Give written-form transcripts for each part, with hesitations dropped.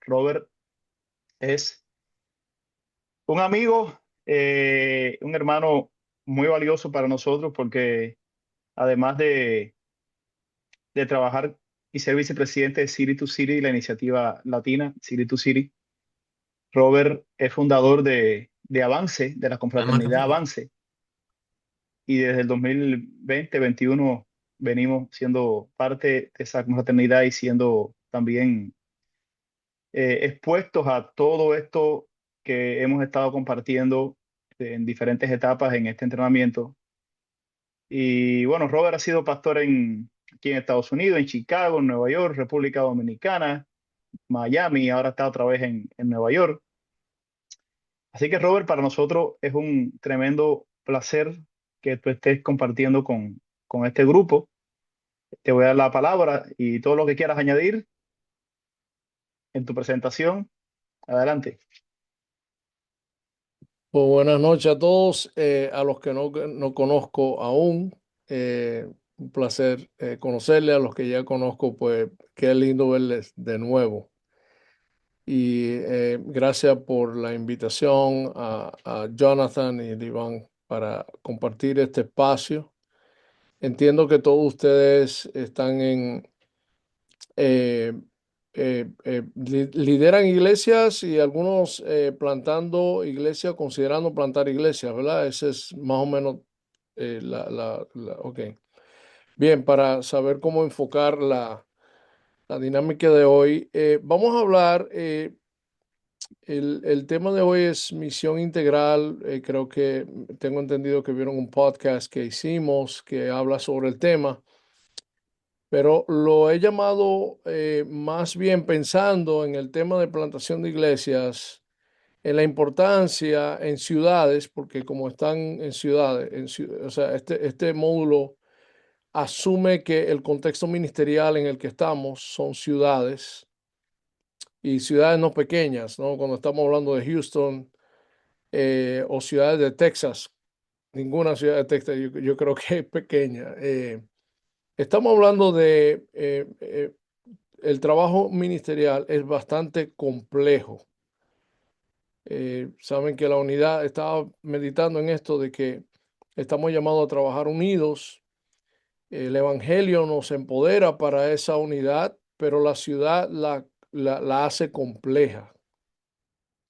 Robert es un amigo, un hermano muy valioso para nosotros porque además de trabajar y ser vicepresidente de City to City, la iniciativa latina City to City, Robert es fundador de Avance, de la Llama confraternidad café. Avance, y desde el 2020-21 venimos siendo parte de esa confraternidad y siendo también expuestos a todo esto que hemos estado compartiendo en diferentes etapas en este entrenamiento. Y bueno, Robert ha sido pastor aquí en Estados Unidos, en Chicago, en Nueva York, República Dominicana, Miami, y ahora está otra vez en Nueva York. Así que Robert, para nosotros es un tremendo placer que tú estés compartiendo con este grupo. Te voy a dar la palabra y todo lo que quieras añadir en tu presentación. Adelante. Pues buenas noches a todos, a los que no conozco aún. Un placer conocerles, a los que ya conozco, pues qué lindo verles de nuevo. Y gracias por la invitación a Jonathan y Iván para compartir este espacio. Entiendo que todos ustedes están eh, lideran iglesias y algunos plantando iglesias, considerando plantar iglesias, ¿verdad? Ese es más o menos ok. Bien, para saber cómo enfocar la dinámica de hoy, vamos a hablar, el tema de hoy es misión integral. Creo que tengo entendido que vieron un podcast que hicimos que habla sobre el tema. Pero lo he llamado más bien pensando en el tema de plantación de iglesias, en la importancia en ciudades, porque como están en ciudades, o sea, este módulo asume que el contexto ministerial en el que estamos son ciudades y ciudades no pequeñas, ¿no? Cuando estamos hablando de Houston o ciudades de Texas, ninguna ciudad de Texas yo creo que es pequeña. Estamos hablando de el trabajo ministerial es bastante complejo. Saben que la unidad, estaba meditando en esto de que estamos llamados a trabajar unidos. El Evangelio nos empodera para esa unidad, pero la ciudad la hace compleja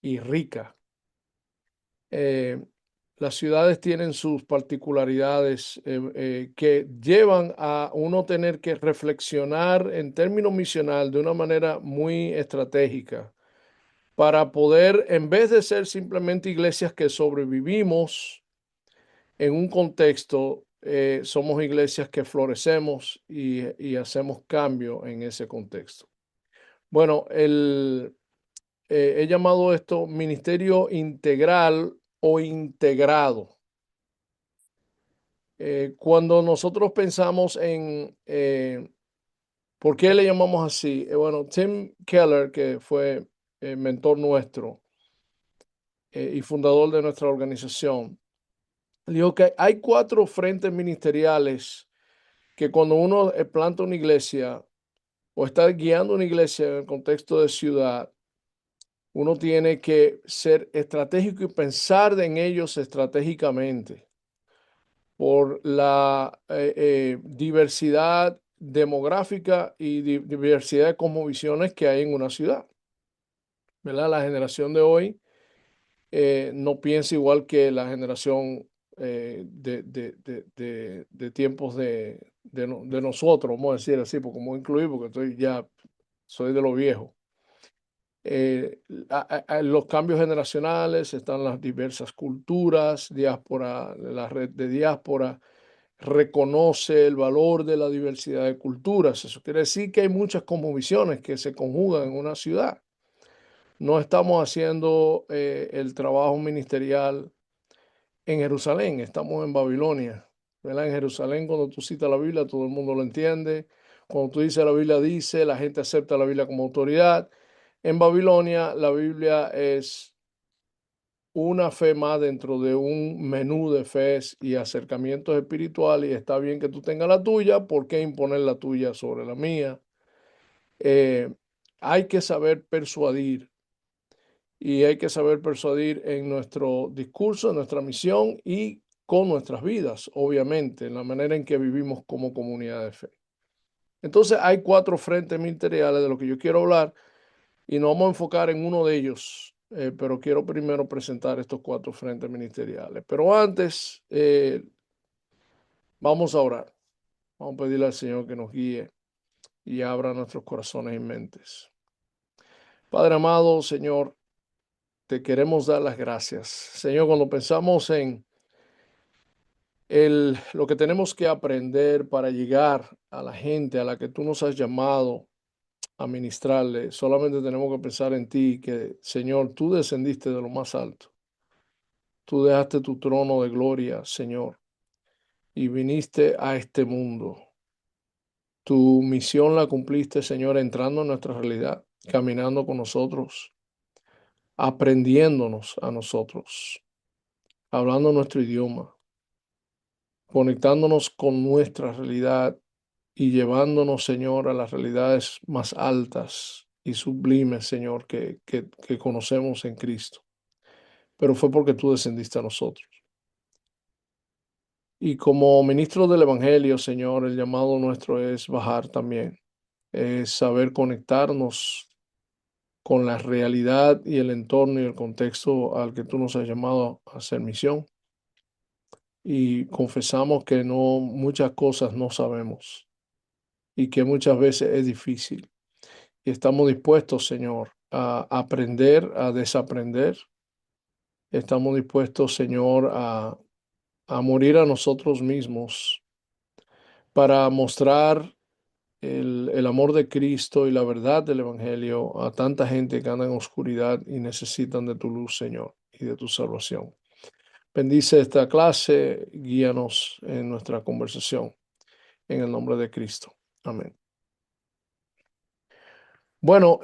y rica. Eh, las ciudades tienen sus particularidades que llevan a uno tener que reflexionar en términos misional de una manera muy estratégica para poder, en vez de ser simplemente iglesias que sobrevivimos en un contexto, somos iglesias que florecemos y hacemos cambio en ese contexto. Bueno, he llamado esto ministerio integral o integrado. Cuando nosotros pensamos en por qué le llamamos así, bueno, Tim Keller, que fue mentor nuestro, y fundador de nuestra organización, dijo que hay 4 frentes ministeriales que cuando uno planta una iglesia o está guiando una iglesia en el contexto de ciudad, uno tiene que ser estratégico y pensar en ellos estratégicamente por la diversidad demográfica y diversidad de cosmovisiones que hay en una ciudad, ¿verdad? La generación de hoy no piensa igual que la generación de tiempos de nosotros, vamos a decir así, porque como incluir, porque soy de lo viejo. Los cambios generacionales, están las diversas culturas, diáspora, la red de diáspora reconoce el valor de la diversidad de culturas. Eso quiere decir que hay muchas cosmovisiones que se conjugan en una ciudad. No estamos haciendo el trabajo ministerial en Jerusalén, estamos en Babilonia, ¿verdad? En Jerusalén, cuando tú citas la Biblia, todo el mundo lo entiende. Cuando tú dices la Biblia dice, la gente acepta la Biblia como autoridad. En Babilonia, la Biblia es una fe más dentro de un menú de fe y acercamientos espirituales, y está bien que tú tengas la tuya, ¿por qué imponer la tuya sobre la mía? Eh, hay que saber persuadir y hay que saber persuadir en nuestro discurso, en nuestra misión y con nuestras vidas, obviamente, en la manera en que vivimos como comunidad de fe. Entonces hay 4 frentes ministeriales de los que yo quiero hablar y nos vamos a enfocar en uno de ellos, pero quiero primero presentar estos 4 frentes ministeriales. Pero antes, vamos a orar. Vamos a pedirle al Señor que nos guíe y abra nuestros corazones y mentes. Padre amado, Señor, te queremos dar las gracias. Señor, cuando pensamos en lo que tenemos que aprender para llegar a la gente a la que tú nos has llamado a ministrarle, solamente tenemos que pensar en ti, que Señor, tú descendiste de lo más alto. Tú dejaste tu trono de gloria, Señor, y viniste a este mundo. Tu misión la cumpliste, Señor, entrando en nuestra realidad, caminando con nosotros, aprendiéndonos a nosotros, hablando nuestro idioma, conectándonos con nuestra realidad y llevándonos, Señor, a las realidades más altas y sublimes, Señor, que conocemos en Cristo. Pero fue porque tú descendiste a nosotros. Y como ministro del Evangelio, Señor, el llamado nuestro es bajar también, es saber conectarnos con la realidad y el entorno y el contexto al que tú nos has llamado a hacer misión. Y confesamos que no, muchas cosas no sabemos y que muchas veces es difícil. Y estamos dispuestos, Señor, a aprender, a desaprender. Estamos dispuestos, Señor, a morir a nosotros mismos para mostrar el amor de Cristo y la verdad del Evangelio a tanta gente que anda en oscuridad y necesitan de tu luz, Señor, y de tu salvación. Bendice esta clase, guíanos en nuestra conversación, en el nombre de Cristo. Amén. Bueno,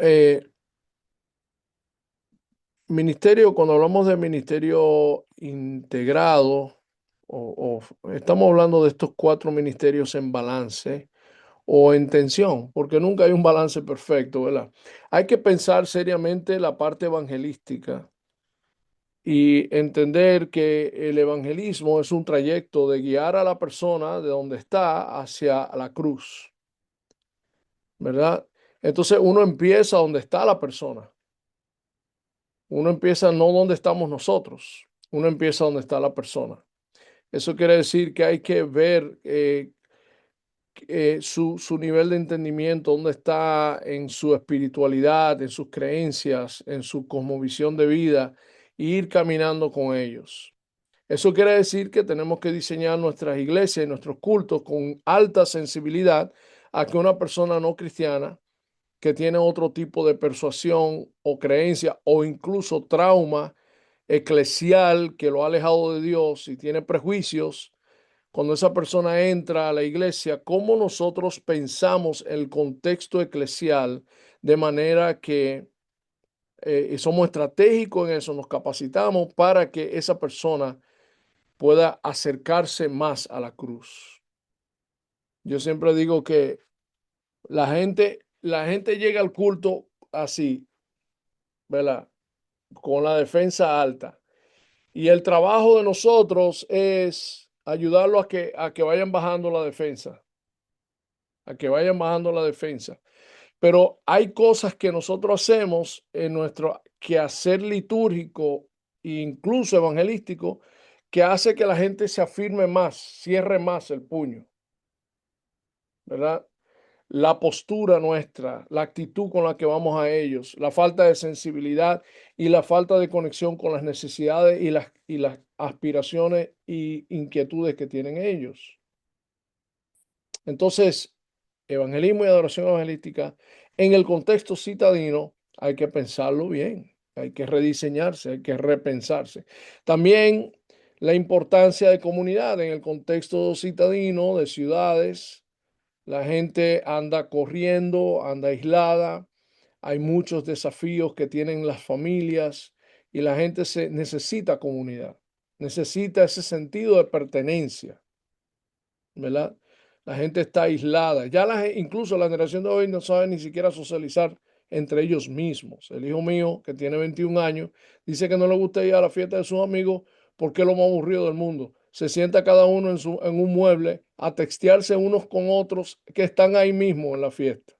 ministerio, cuando hablamos de ministerio integrado, estamos hablando de estos 4 ministerios en balance o en tensión, porque nunca hay un balance perfecto, ¿verdad? Hay que pensar seriamente la parte evangelística y entender que el evangelismo es un trayecto de guiar a la persona de donde está hacia la cruz, ¿verdad? Entonces uno empieza donde está la persona. Uno empieza no donde estamos nosotros, uno empieza donde está la persona. Eso quiere decir que hay que ver su nivel de entendimiento, dónde está en su espiritualidad, en sus creencias, en su cosmovisión de vida, e ir caminando con ellos. Eso quiere decir que tenemos que diseñar nuestras iglesias y nuestros cultos con alta sensibilidad a que una persona no cristiana que tiene otro tipo de persuasión o creencia o incluso trauma eclesial que lo ha alejado de Dios y tiene prejuicios, cuando esa persona entra a la iglesia, cómo nosotros pensamos el contexto eclesial de manera que somos estratégicos en eso, nos capacitamos para que esa persona pueda acercarse más a la cruz. Yo siempre digo que la gente llega al culto así, ¿verdad? Con la defensa alta. Y el trabajo de nosotros es ayudarlo a que vayan bajando la defensa, a que vayan bajando la defensa. Pero hay cosas que nosotros hacemos en nuestro quehacer litúrgico e incluso evangelístico que hace que la gente se afirme más, cierre más el puño, ¿verdad? La postura nuestra, la actitud con la que vamos a ellos, la falta de sensibilidad y la falta de conexión con las necesidades y las aspiraciones y inquietudes que tienen ellos. Entonces, evangelismo y adoración evangelística en el contexto citadino hay que pensarlo bien, hay que rediseñarse, hay que repensarse. También la importancia de comunidad en el contexto citadino de ciudades. La gente anda corriendo, anda aislada, hay muchos desafíos que tienen las familias y la gente se necesita comunidad, necesita ese sentido de pertenencia, ¿verdad? La gente está aislada. Ya incluso la generación de hoy no sabe ni siquiera socializar entre ellos mismos. El hijo mío, que tiene 21 años, dice que no le gusta ir a la fiesta de sus amigos porque es lo más aburrido del mundo. Se sienta cada uno en un mueble a textearse unos con otros que están ahí mismo en la fiesta.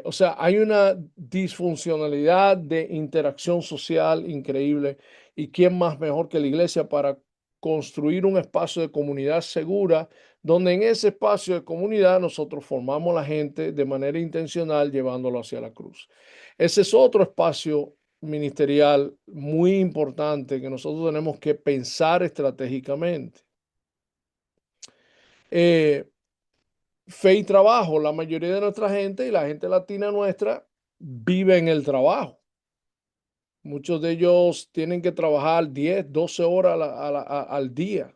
O sea, hay una disfuncionalidad de interacción social increíble. ¿Y quién más mejor que la iglesia para construir un espacio de comunidad segura, donde en ese espacio de comunidad nosotros formamos a la gente de manera intencional, llevándolo hacia la cruz? Ese es otro espacio ministerial muy importante que nosotros tenemos que pensar estratégicamente. Eh, Fe y trabajo. La mayoría de nuestra gente y la gente latina nuestra vive en el trabajo. Muchos de ellos tienen que trabajar 10, 12 horas al día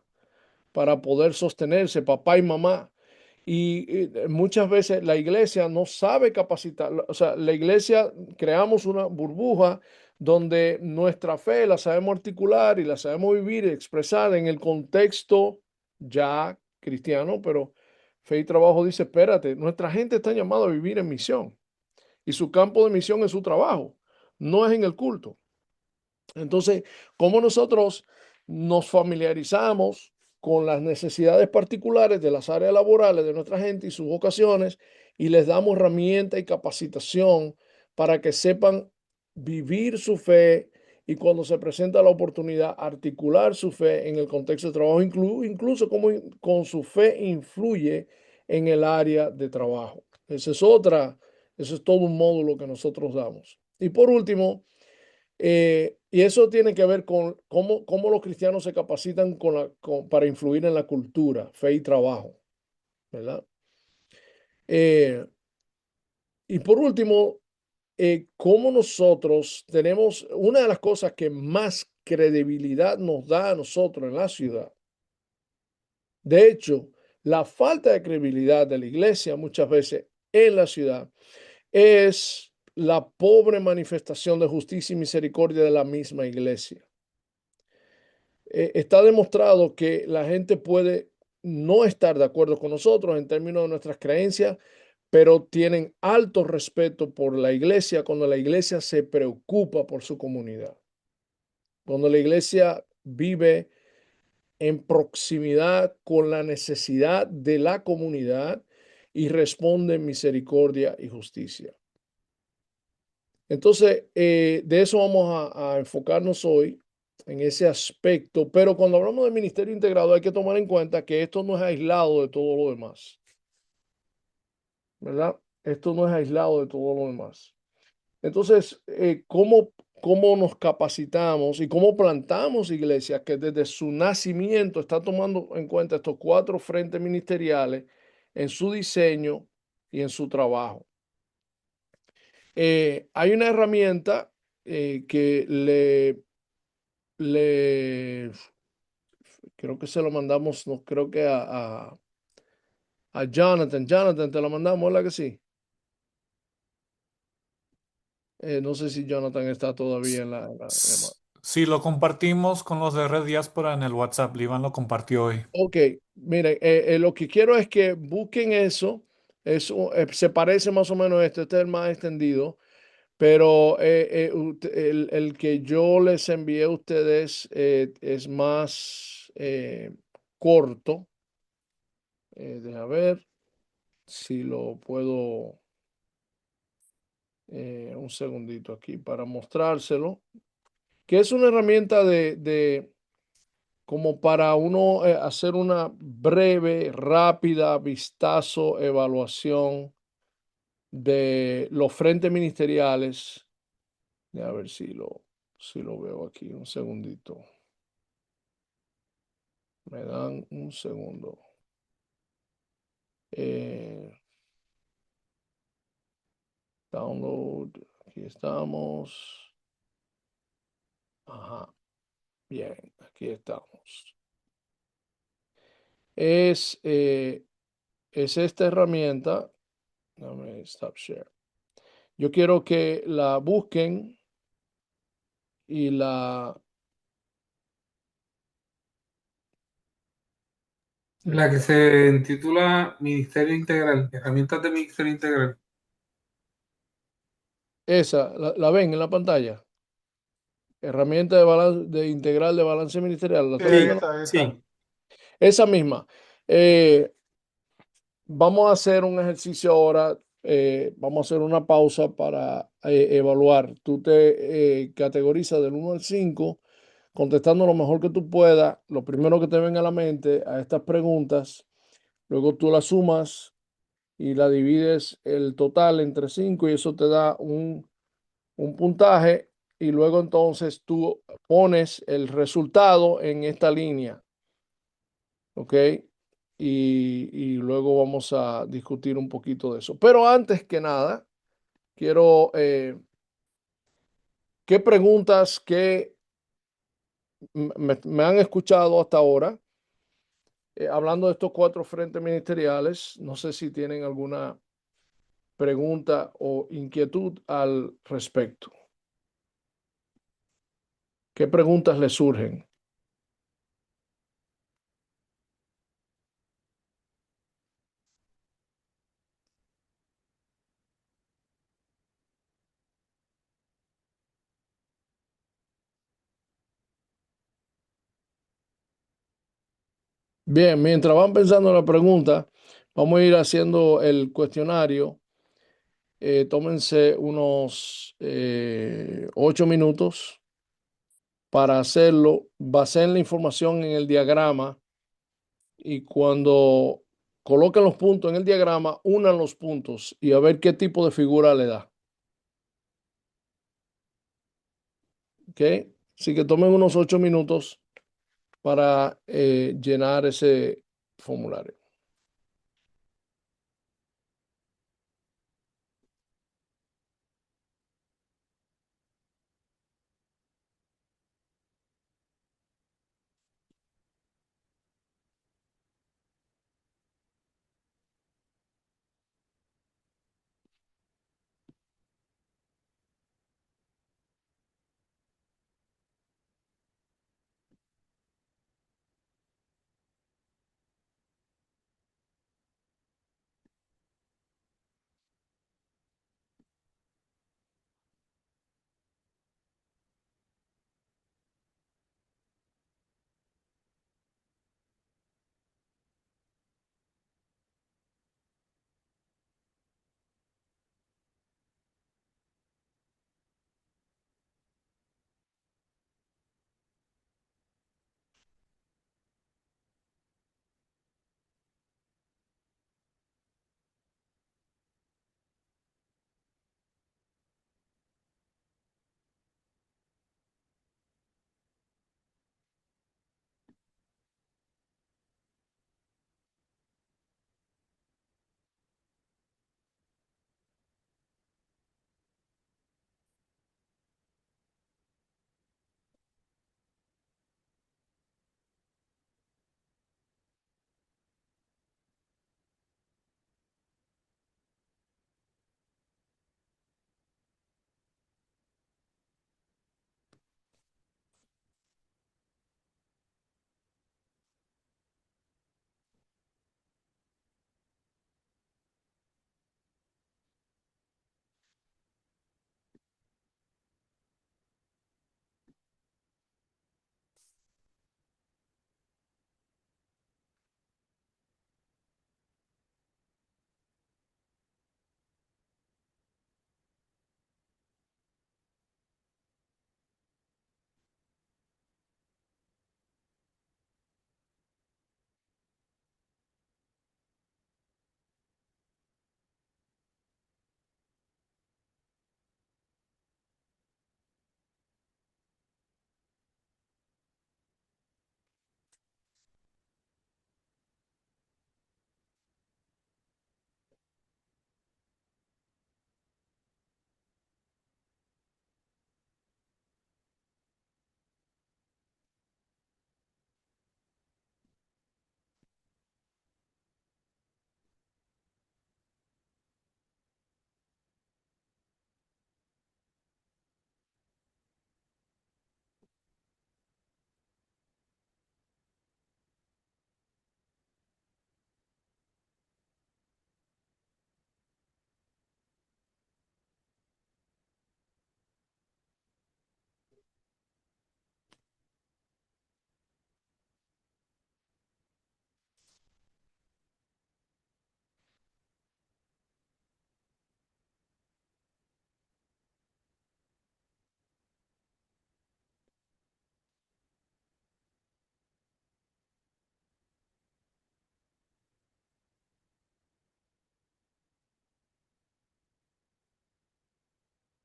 para poder sostenerse, papá y mamá. Y muchas veces la iglesia no sabe capacitar. O sea, la iglesia creamos una burbuja donde nuestra fe la sabemos articular y la sabemos vivir y expresar en el contexto ya cristiano, pero fe y trabajo dice, espérate, nuestra gente está llamada a vivir en misión y su campo de misión es su trabajo, no es en el culto. Entonces, ¿cómo nosotros nos familiarizamos con las necesidades particulares de las áreas laborales de nuestra gente y sus vocaciones y les damos herramienta y capacitación para que sepan vivir su fe y cuando se presenta la oportunidad articular su fe en el contexto de trabajo, incluso cómo con su fe influye en el área de trabajo? Eso es todo un módulo que nosotros damos. Y por último, y eso tiene que ver con cómo los cristianos se capacitan para influir en la cultura, fe y trabajo, ¿verdad? Eh, y por último, cómo nosotros tenemos una de las cosas que más credibilidad nos da a nosotros en la ciudad. De hecho, la falta de credibilidad de la iglesia muchas veces en la ciudad es la pobre manifestación de justicia y misericordia de la misma iglesia. Está demostrado que la gente puede no estar de acuerdo con nosotros en términos de nuestras creencias, pero tienen alto respeto por la iglesia cuando la iglesia se preocupa por su comunidad, cuando la iglesia vive en proximidad con la necesidad de la comunidad y responde en misericordia y justicia. Entonces, de eso vamos a enfocarnos hoy, en ese aspecto, pero cuando hablamos de ministerio integrado hay que tomar en cuenta que esto no es aislado de todo lo demás, ¿verdad? Esto no es aislado de todo lo demás. Entonces, ¿cómo nos capacitamos y cómo plantamos iglesias que desde su nacimiento están tomando en cuenta estos cuatro frentes ministeriales en su diseño y en su trabajo? Hay una herramienta que le, creo que se lo mandamos, no creo que a Jonathan. Jonathan, te lo mandamos, ¿verdad que sí? No sé si Jonathan está todavía en la llamada. Sí, lo compartimos con los de Red Diáspora en el WhatsApp. Iván lo compartió hoy. Ok, miren, lo que quiero es que busquen eso. Se parece más o menos a este es el más extendido, pero el que yo les envié a ustedes es más corto. Deja ver si lo puedo, un segundito aquí para mostrárselo, que es una herramienta como para uno hacer una breve, rápida vistazo, evaluación de los frentes ministeriales. A ver si lo veo aquí, un segundito. Me dan un segundo. Eh, Download, aquí estamos. Ajá, bien, aquí estamos. Es, eh, es esta herramienta. Dame stop share. Yo quiero que la busquen y La que se titula Ministerio Integral, herramientas de Ministerio Integral. Esa, la ven en la pantalla. Herramienta de integral de balance ministerial. ¿La Sí, están Sí, viendo? sí. Esa misma. Eh, Vamos a hacer un ejercicio ahora. Vamos a hacer una pausa para evaluar. Tú te categorizas del 1 al 5, contestando lo mejor que tú puedas, lo primero que te venga a la mente a estas preguntas. Luego tú las sumas y la divides el total entre 5 y eso te da un puntaje. Y luego entonces tú pones el resultado en esta línea. ¿Ok? Y luego vamos a discutir un poquito de eso. Pero antes que nada, quiero, ¿qué preguntas que me han escuchado hasta ahora, hablando de estos 4 frentes ministeriales? No sé si tienen alguna pregunta o inquietud al respecto. ¿Qué preguntas les surgen? Bien, mientras van pensando en la pregunta, vamos a ir haciendo el cuestionario. Tómense unos 8 minutos para hacerlo. Basen la información en el diagrama y cuando coloquen los puntos en el diagrama, unan los puntos y a ver qué tipo de figura le da. ¿Ok? Así que tomen unos 8 minutos para llenar ese formulario.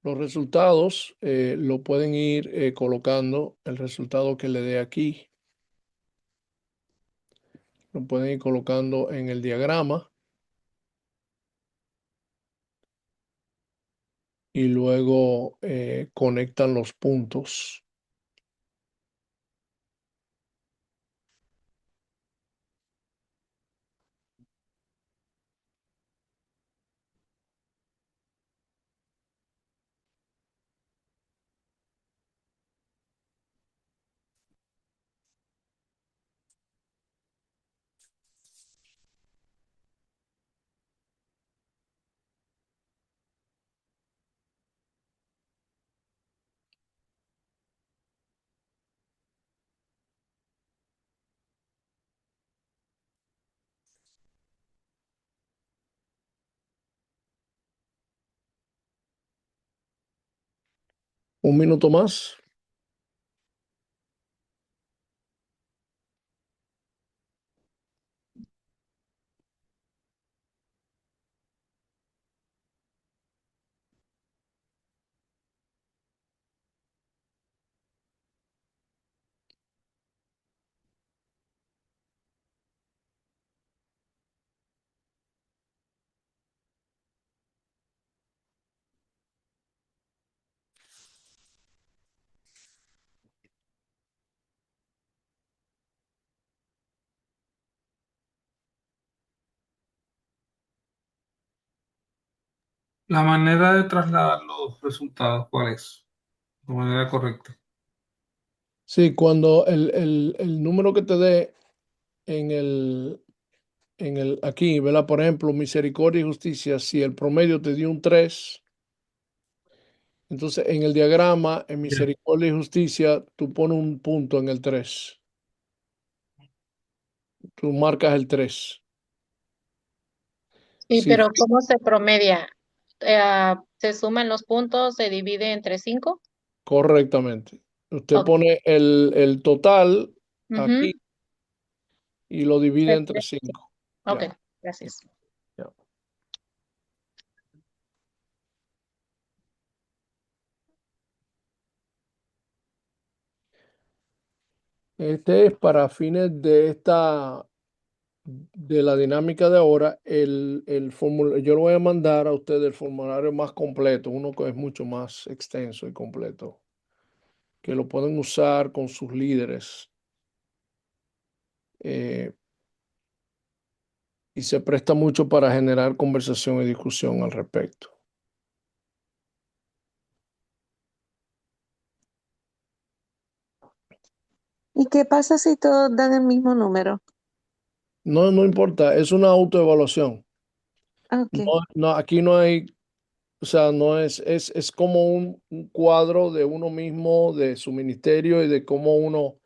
Los resultados lo pueden ir colocando, el resultado que le dé aquí, lo pueden ir colocando en el diagrama y luego conectan los puntos. Un minuto más. La manera de trasladar los resultados, ¿cuál es? La manera correcta. Sí, cuando el número que te dé en aquí, ¿verdad? Por ejemplo, misericordia y justicia, si el promedio te dio un 3, entonces en el diagrama, en Ya. misericordia y justicia, tú pones un punto en el 3. Tú marcas el 3. Sí, Sí, pero ¿cómo se promedia? ¿Se suman los puntos, se divide entre 5? correctamente. Usted Ok. pone el total aquí Ujú. y lo divide entre Perfecto. 5. Ok, Ya, gracias. ya. Este es para fines de la dinámica de ahora, yo le voy a mandar a usted el formulario más completo, uno que es mucho más extenso y completo, que lo pueden usar con sus líderes eh, y se presta mucho para generar conversación y discusión al respecto. ¿Y qué pasa si todos dan el mismo número? No, no importa, es una autoevaluación. No, Ok. no, aquí no hay, o sea, no es como un cuadro de uno mismo, de su ministerio y de cómo uno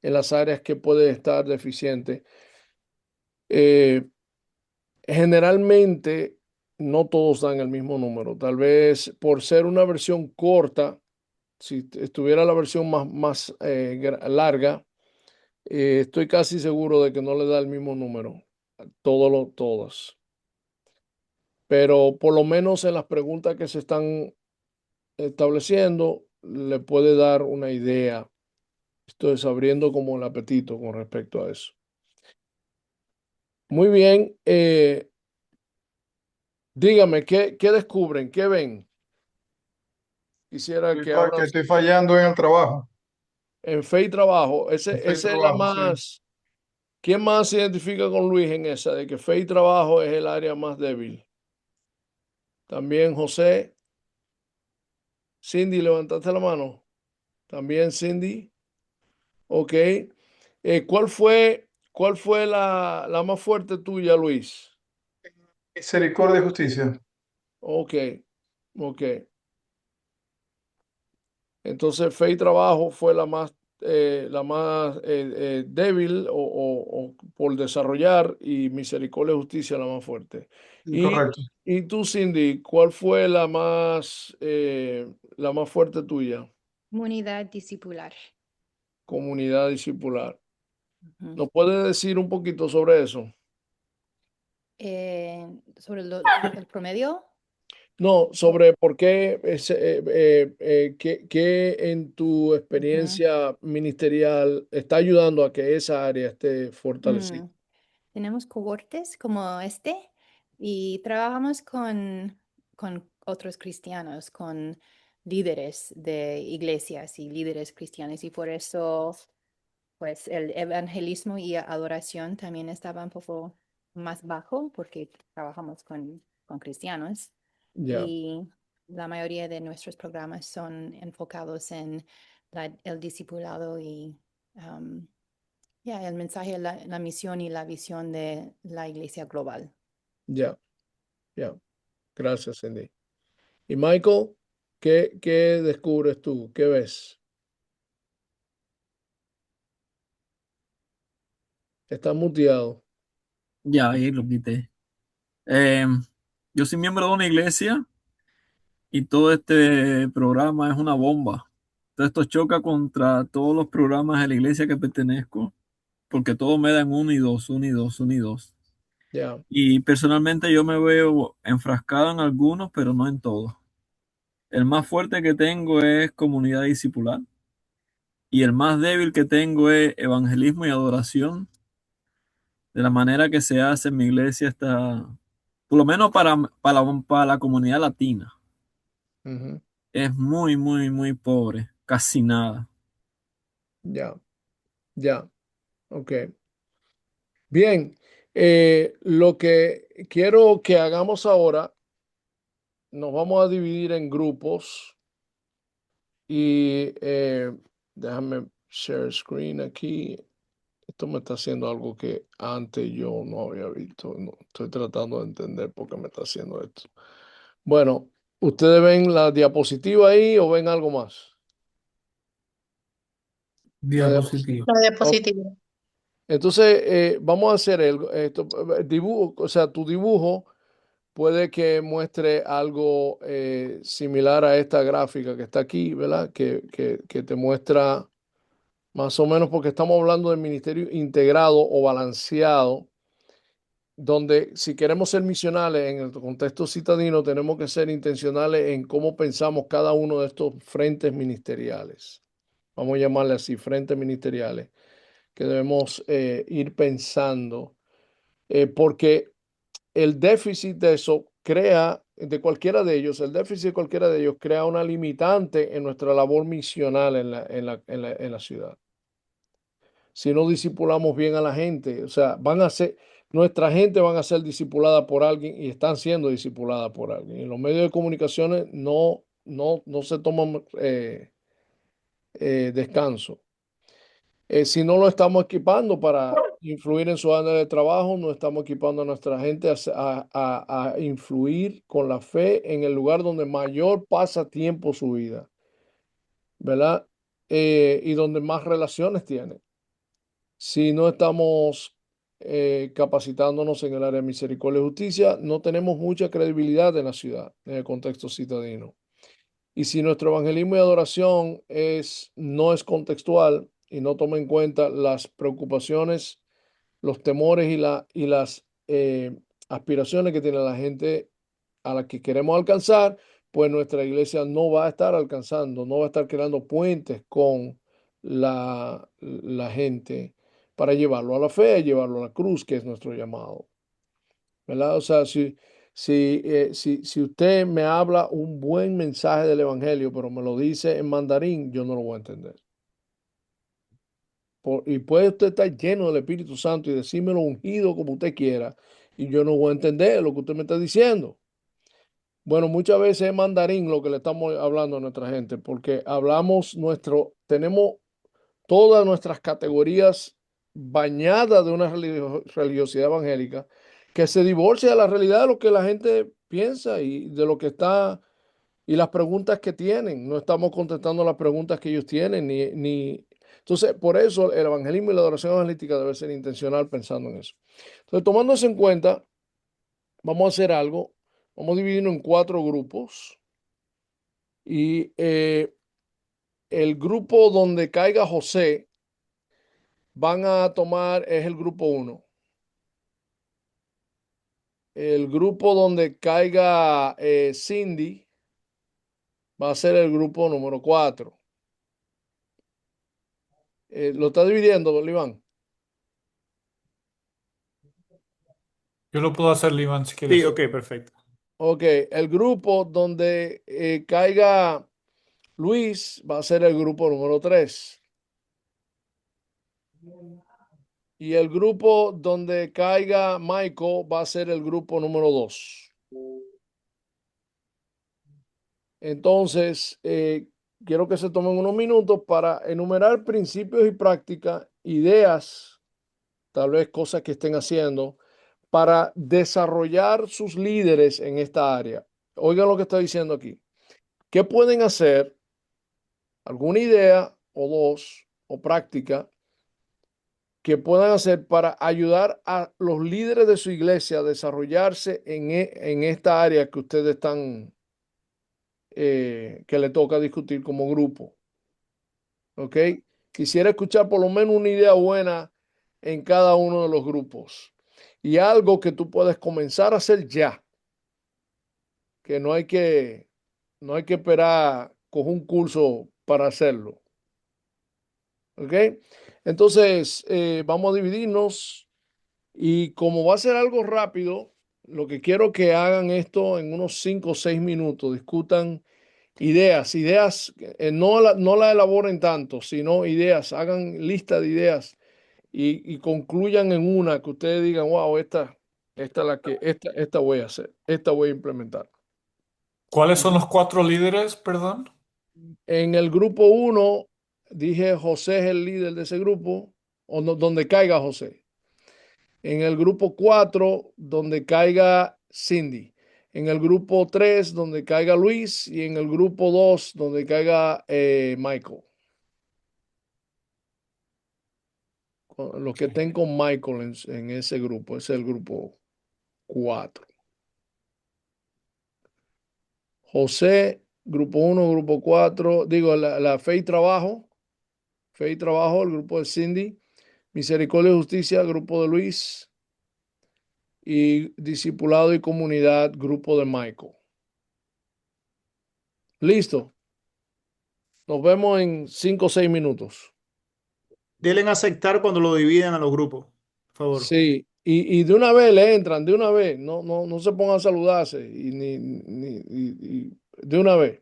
en las áreas que puede estar deficiente. Eh, Generalmente no todos dan el mismo número. Tal vez por ser una versión corta, si estuviera la versión más larga, estoy casi seguro de que no le da el mismo número. Todos. Pero por lo menos en las preguntas que se están estableciendo, le puede dar una idea. Estoy abriendo como el apetito con respecto a eso. Muy bien. Dígame, ¿qué descubren? ¿Qué ven? Quisiera que Que abran estoy fallando en el trabajo. en fe y trabajo. Estoy en Esa es la trabajo, sí. más. ¿Quién más se identifica con Luis en esa de que fe y trabajo es el área más débil? También José. Cindy, levantaste la mano. También Cindy. Ok. ¿Cuál fue la más fuerte tuya, Luis? Misericordia y justicia. Ok. Ok. Entonces, fe y trabajo fue la más débil o por desarrollar y misericordia y justicia la más fuerte. Y, Incorrecto. y tú, Cindy, ¿cuál fue la más fuerte tuya? Comunidad discipular. Comunidad discipular. Ujú. ¿Nos puedes decir un poquito sobre eso? Sobre el promedio. No, sobre por qué, qué en tu Ujú. experiencia ministerial está ayudando a que esa área esté fortalecida. Tenemos cohortes como este y trabajamos con otros cristianos, con líderes de iglesias y líderes cristianos y por eso pues el evangelismo y adoración también estaba un poco más bajo porque trabajamos con cristianos Ya, y la mayoría de nuestros programas son enfocados en el discipulado y el mensaje, la misión y la visión de la iglesia global. ya, ya. Gracias, Cindy. Y Michael, ¿qué descubres tú? ¿Qué ves? Estás muteado. Ya, ahí lo quité. Yo soy miembro de una iglesia y todo este programa es una bomba. Todo esto choca contra todos los programas de la iglesia que pertenezco, porque todos me dan uno y dos, uno y dos, uno y dos. Ya, Y personalmente yo me veo enfrascado en algunos, pero no en todos. El más fuerte que tengo es comunidad discipular y el más débil que tengo es evangelismo y adoración. De la manera que se hace en mi iglesia está, por lo menos para la comunidad latina, ujú, es muy, muy, muy pobre, casi nada. ya, ya. Ok. Bien. Lo que quiero que hagamos ahora, nos vamos a dividir en grupos y déjame share screen aquí. Esto me está haciendo algo que antes yo no había visto. No, estoy tratando de entender por qué me está haciendo esto. Bueno, ¿ustedes ven la diapositiva ahí o ven algo más? La Diapositiva. La Ok. diapositiva. Entonces, vamos a hacer esto, dibujo, o sea, tu dibujo puede que muestre algo similar a esta gráfica que está aquí, ¿verdad? Que te muestra más o menos, porque estamos hablando del ministerio integrado o balanceado, donde si queremos ser misionales en el contexto citadino, tenemos que ser intencionales en cómo pensamos cada uno de estos frentes ministeriales. Vamos a llamarle así, frentes ministeriales, que debemos ir pensando, porque el déficit de eso crea, de cualquiera de ellos, el déficit de cualquiera de ellos crea una limitante en nuestra labor misional en la ciudad. Si no discipulamos bien a la gente, o sea, nuestra gente van a ser discipulada por alguien y están siendo discipulada por alguien. En los medios de comunicaciones no se toman descanso. Si no lo estamos equipando para influir en su área de trabajo, no estamos equipando a nuestra gente a influir con la fe en el lugar donde mayor pasa tiempo su vida, ¿verdad? Y donde más relaciones tiene. Si no estamos capacitándonos en el área de misericordia y justicia, no tenemos mucha credibilidad en la ciudad, en el contexto citadino. Y si nuestro evangelismo y adoración no es contextual y no toma en cuenta las preocupaciones, los temores y las aspiraciones que tiene la gente a la que queremos alcanzar, pues nuestra iglesia no va a estar alcanzando, no va a estar creando puentes con la gente para llevarlo a la fe, llevarlo a la cruz, que es nuestro llamado. ¿Verdad? O sea, si usted me habla un buen mensaje del Evangelio, pero me lo dice en mandarín, yo no lo voy a entender. Y puede usted estar lleno del Espíritu Santo y decírmelo ungido como usted quiera, y yo no voy a entender lo que usted me está diciendo. Bueno, muchas veces es mandarín lo que le estamos hablando a nuestra gente, porque tenemos todas nuestras categorías bañadas de una religiosidad evangélica que se divorcia de la realidad de lo que la gente piensa y de lo que está y las preguntas que tienen. No estamos contestando las preguntas que ellos tienen, ni... Entonces, por eso el evangelismo y la adoración evangelística debe ser intencional pensando en eso. Entonces, tomando eso en cuenta, vamos a hacer algo. Vamos a dividirlo en 4 grupos y el grupo donde caiga José es el grupo 1. el grupo donde caiga Cindy va a ser el grupo número 4. ¿Lo está dividiendo, don Iván? Yo lo puedo hacer, Iván, si Sí, quieres. ok, perfecto. Ok, el grupo donde caiga Luis va a ser el grupo número 3. Y el grupo donde caiga Michael va a ser el grupo número 2. Entonces, quiero que se tomen unos minutos para enumerar principios y prácticas, ideas, tal vez cosas que estén haciendo para desarrollar sus líderes en esta área. Oigan lo que está diciendo aquí. ¿Qué pueden hacer? ¿Alguna idea o dos o práctica que puedan hacer para ayudar a los líderes de su iglesia a desarrollarse en esta área que ustedes están, que le toca discutir como grupo? ¿Ok? Quisiera escuchar por lo menos una idea buena en cada uno de los grupos y algo que tú puedes comenzar a hacer ya, que no hay que esperar coger un curso para hacerlo. ¿Ok? Entonces, vamos a dividirnos y como va a ser algo rápido, lo que quiero que hagan esto en unos 5 o 6 minutos, discutan ideas, no la elaboren tanto, sino ideas, hagan lista de ideas y concluyan en una que ustedes digan, wow, esta es la que, esta voy a hacer, esta voy a implementar. ¿Cuáles son los 4 líderes, perdón? En el grupo 1, dije José es el líder de ese grupo, donde caiga José. En el grupo 4, donde caiga Cindy. En el grupo 3, donde caiga Luis. Y en el grupo 2, donde caiga Michael. Los que estén con Michael en ese grupo, ese es el grupo 4. José, grupo 1, grupo 4, digo, la Fe y Trabajo, el grupo de Cindy, Misericordia y Justicia, grupo de Luis, y Discipulado y Comunidad, grupo de Michael. Listo. Nos vemos en 5 o 6 minutos. Denle en aceptar cuando lo dividen a los grupos, por favor. Sí, y de una vez le entran, de una vez, no se pongan a saludarse, de una vez.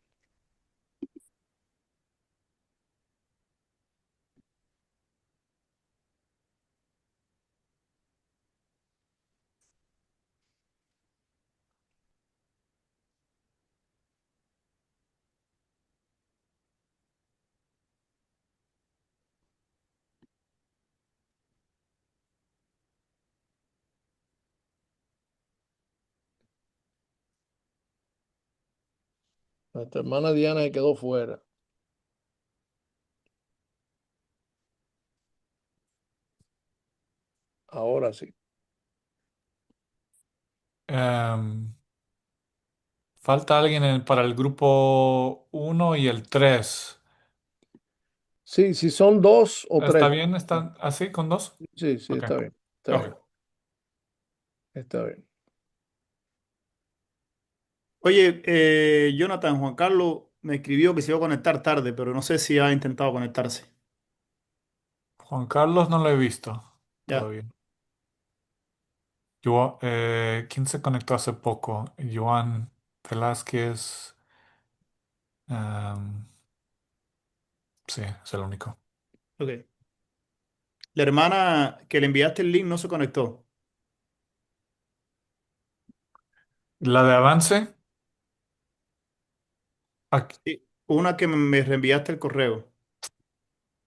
Nuestra hermana Diana se quedó fuera. Ahora sí. Em, falta alguien para el grupo 1 y el 3. Sí, si son 2 o 3. ¿Está bien? ¿Están así con 2? Sí, sí, Ok. está bien. Está bien. Ok. Está bien. Oye, Jonathan, Juan Carlos me escribió que se iba a conectar tarde, pero no sé si ha intentado conectarse. Juan Carlos no lo he visto Ya, todavía. ¿Quién se conectó hace poco? Joan Velázquez. em, sí, es el único. ok. La hermana que le enviaste el link no se conectó. La de avance. Aquí- Sí, una que me reenviaste el correo.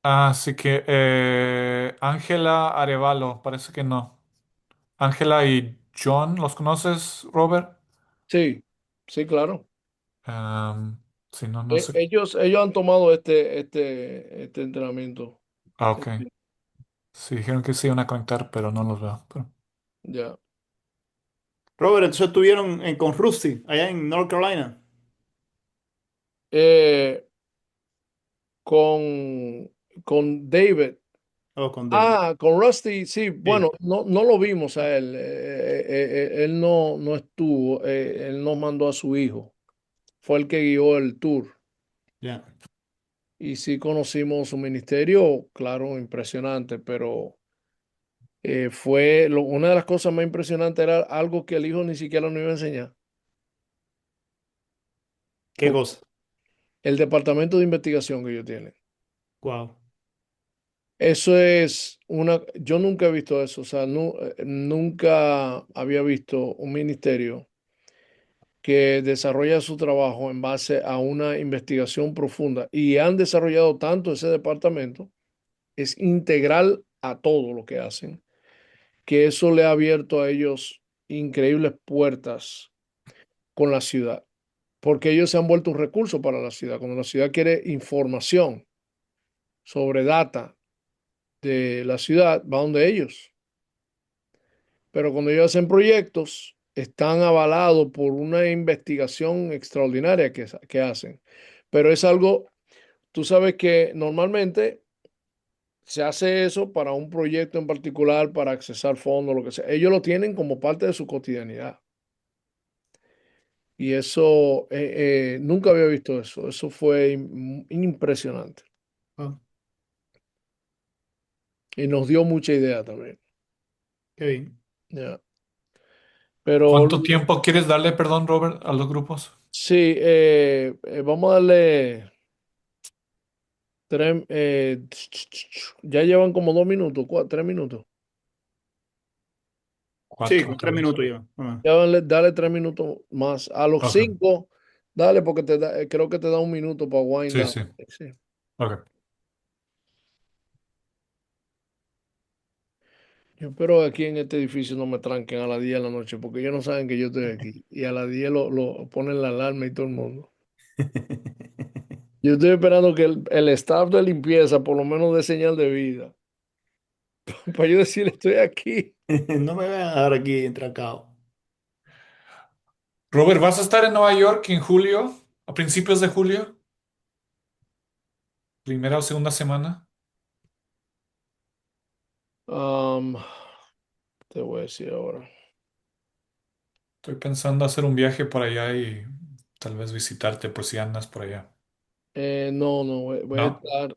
Así que Ángela Arevalo, parece que no. Ángela y John, ¿los conoces, Robert? Sí, sí, claro. Em, sí, no, no sé. Ellos han tomado este entrenamiento. Ah, ok. Sí, dijeron que se iban a conectar, pero no los veo. Ya. Robert, entonces estuvieron con Rusty, allá en North Carolina. Eh, con David. o con Devin. Con Rusty, sí, bueno, no lo vimos a él. Él no estuvo, él nos mandó a su hijo. Fue el que guió el tour. Ya. Y sí conocimos su ministerio, claro, impresionante, pero una de las cosas más impresionantes era algo que el hijo ni siquiera nos iba a enseñar. ¿Qué cosa? El departamento de investigación que ellos tienen. Wow. Eso es yo nunca he visto eso, o sea, nunca había visto un ministerio que desarrolla su trabajo en base a una investigación profunda y han desarrollado tanto ese departamento, es integral a todo lo que hacen, que eso le ha abierto a ellos increíbles puertas con la ciudad, porque ellos se han vuelto un recurso para la ciudad. Cuando la ciudad quiere información sobre data de la ciudad, va donde ellos. Pero cuando ellos hacen proyectos, están avalados por una investigación extraordinaria que hacen. Pero es algo, tú sabes que normalmente se hace eso para un proyecto en particular, para accesar fondos, lo que sea. Ellos lo tienen como parte de su cotidianidad. Y eso, nunca había visto eso. Eso fue impresionante. Ah, Y nos dio mucha idea también. qué bien. Ya. Pero ¿Cuánto tiempo quieres darle, perdón, Robert, a los grupos? sí, vamos a darle ya llevan como 2 minutos, 3 minutos. Sí, Cuatro, con tal 3 minutos vez. ya. Ah, Ya dale 3 minutos más. A los Ok. 5, dale, porque creo que te da un minuto para wind Sí, down. sí. Sí. Ok. Yo espero que aquí en este edificio no me tranquen a las 10 de la noche, porque ellos no saben que yo estoy aquí. Y a las 10 lo ponen la alarma y todo el mundo. Yo estoy esperando que el staff de limpieza por lo menos dé señal de vida. Para yo decir, estoy aquí. no me vean ahora aquí entrancado. Robert, ¿vas a estar en Nueva York en julio? ¿A principios de julio? ¿Primera o segunda semana? Am, Te voy a decir ahora. Estoy pensando hacer un viaje por allá y tal vez visitarte por si andas por allá. No, voy a ¿No? estar,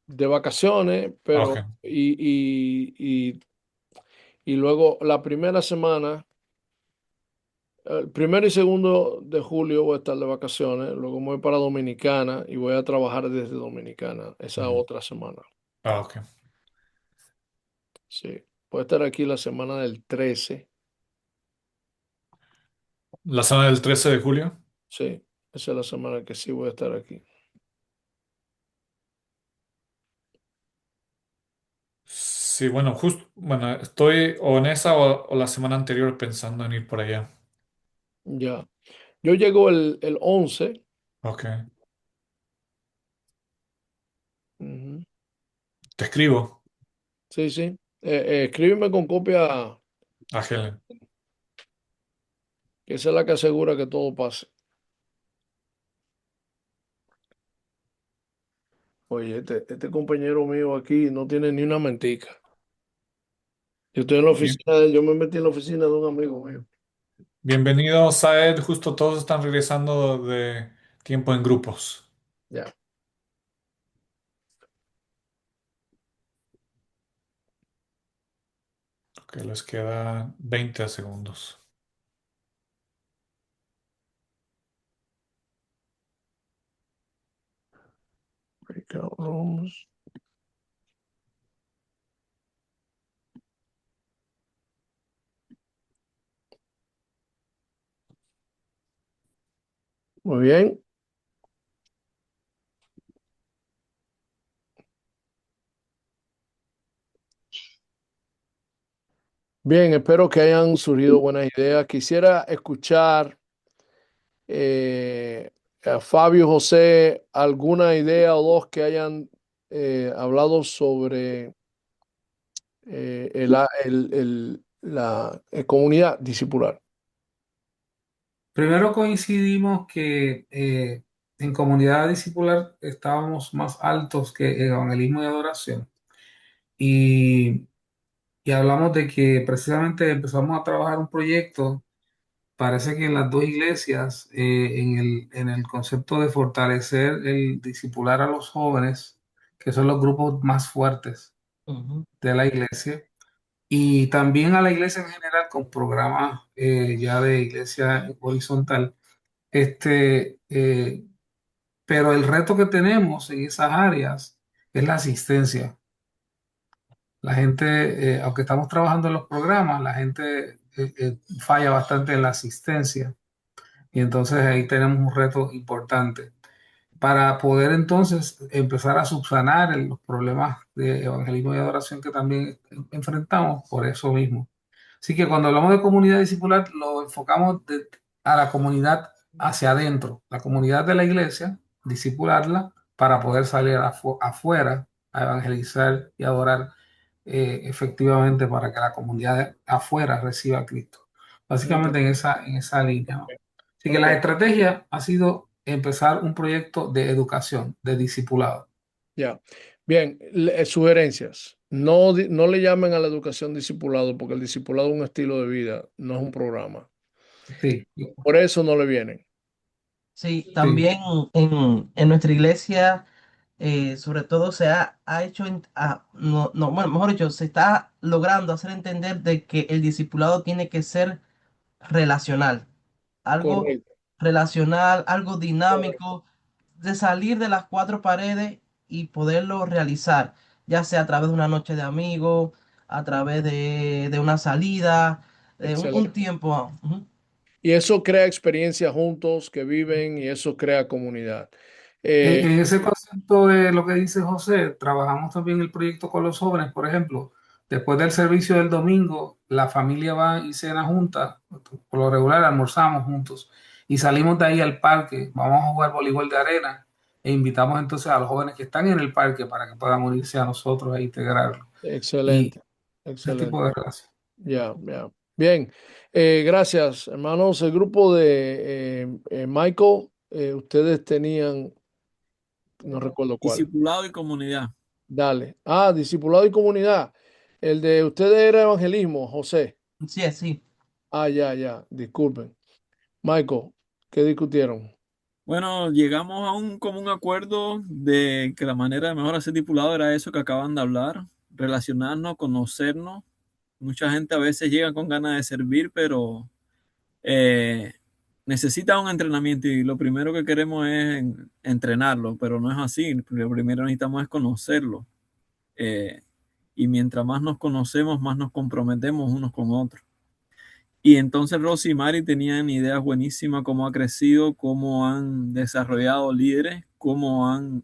de vacaciones, Ok. pero y luego la primera semana, el primero y segundo de julio voy a estar de vacaciones, luego me voy para Dominicana y voy a trabajar desde Dominicana esa Ujú. otra semana. Ah, ok. Sí, voy a estar aquí la semana del 13. ¿La semana del 13 de julio? Sí, esa es la semana que sí voy a estar aquí. Sí, bueno, justo, bueno, estoy o en esa o la semana anterior pensando en ir por allá. Ya. Yo llego el 11. Ok. Ujú. Te escribo Sí, sí. Escríbeme con copia, a Helen. que esa es la que asegura que todo pase. Oye, este compañero mío aquí no tiene ni una mentica. Yo estoy en la Bien- oficina yo me metí en la oficina de un amigo mío. Bienvenido, Saed. Justo todos están regresando de tiempo en grupos. Ya. Que les queda 20 segundos. Breakout rooms. Muy bien. Bien, espero que hayan surgido buenas ideas. Quisiera escuchar a Fabio, José, alguna idea o dos que hayan hablado sobre la comunidad discipular. Primero coincidimos que en comunidad discipular estábamos más altos que evangelismo y adoración. Y, y hablamos de que precisamente empezamos a trabajar un proyecto. Parece que en las dos iglesias, en el concepto de fortalecer el discipular a los jóvenes, que son los grupos más fuertes Ujú. de la iglesia, y también a la iglesia en general con programas ya de iglesia horizontal. Pero el reto que tenemos en esas áreas es la asistencia. La gente, aunque estamos trabajando en los programas, la gente falla bastante en la asistencia. Y entonces ahí tenemos un reto importante para poder entonces empezar a subsanar los problemas de evangelismo y adoración que también enfrentamos por eso mismo. Así que cuando hablamos de comunidad discipular, lo enfocamos a la comunidad hacia adentro, la comunidad de la iglesia, discipularla para poder salir afuera a evangelizar y adorar efectivamente para que la comunidad de afuera reciba a Cristo. Básicamente en esa línea, ¿no? Así que la Ok, estrategia ha sido empezar un proyecto de educación, de discipulado. ya. Bien, sugerencias. No le llamen a la educación discipulado porque el discipulado es un estilo de vida, no es un programa. Sí, Por eso no le vienen. Sí, sí. también en nuestra iglesia, sobre todo ha hecho, no, no, bueno, mejor dicho, se está logrando hacer entender de que el discipulado tiene que ser relacional, algo Correcto, relacional, algo correcto. dinámico, de salir de las cuatro paredes y poderlo realizar, ya sea a través de una noche de amigos, a través de una salida, de un Excelente. tiempo. Ujú. Y eso crea experiencias juntos que viven y eso crea comunidad. Eh, En ese concepto de lo que dice José, trabajamos también el proyecto con los jóvenes, por ejemplo, después del servicio del domingo, la familia va y cena junta, por lo regular almorzamos juntos y salimos de ahí al parque, vamos a jugar voleibol de arena e invitamos entonces a los jóvenes que están en el parque para que puedan unirse a nosotros e integrarlo. Y excelente, ese tipo excelente. de relación. Ya, ya. Bien, gracias, hermanos. El grupo de Michael, ustedes tenían, no recuerdo cuál. Discipulado y comunidad. Dale. Ah, discipulado y comunidad. El de ustedes era evangelismo, José. Sí, sí. Ah, ya, ya. Disculpen. Michael, ¿qué discutieron? Bueno, llegamos a un común acuerdo de que la manera de mejor hacer discipulado era eso que acaban de hablar, relacionarnos, conocernos. Mucha gente a veces llega con ganas de servir, pero eh, necesita un entrenamiento y lo primero que queremos es entrenarlo, pero no es así. Lo primero necesitamos es conocerlo. Eh, y mientras más nos conocemos, más nos comprometemos unos con otros. Y entonces Rosy y Mari tenían ideas buenísimas, cómo ha crecido, cómo han desarrollado líderes,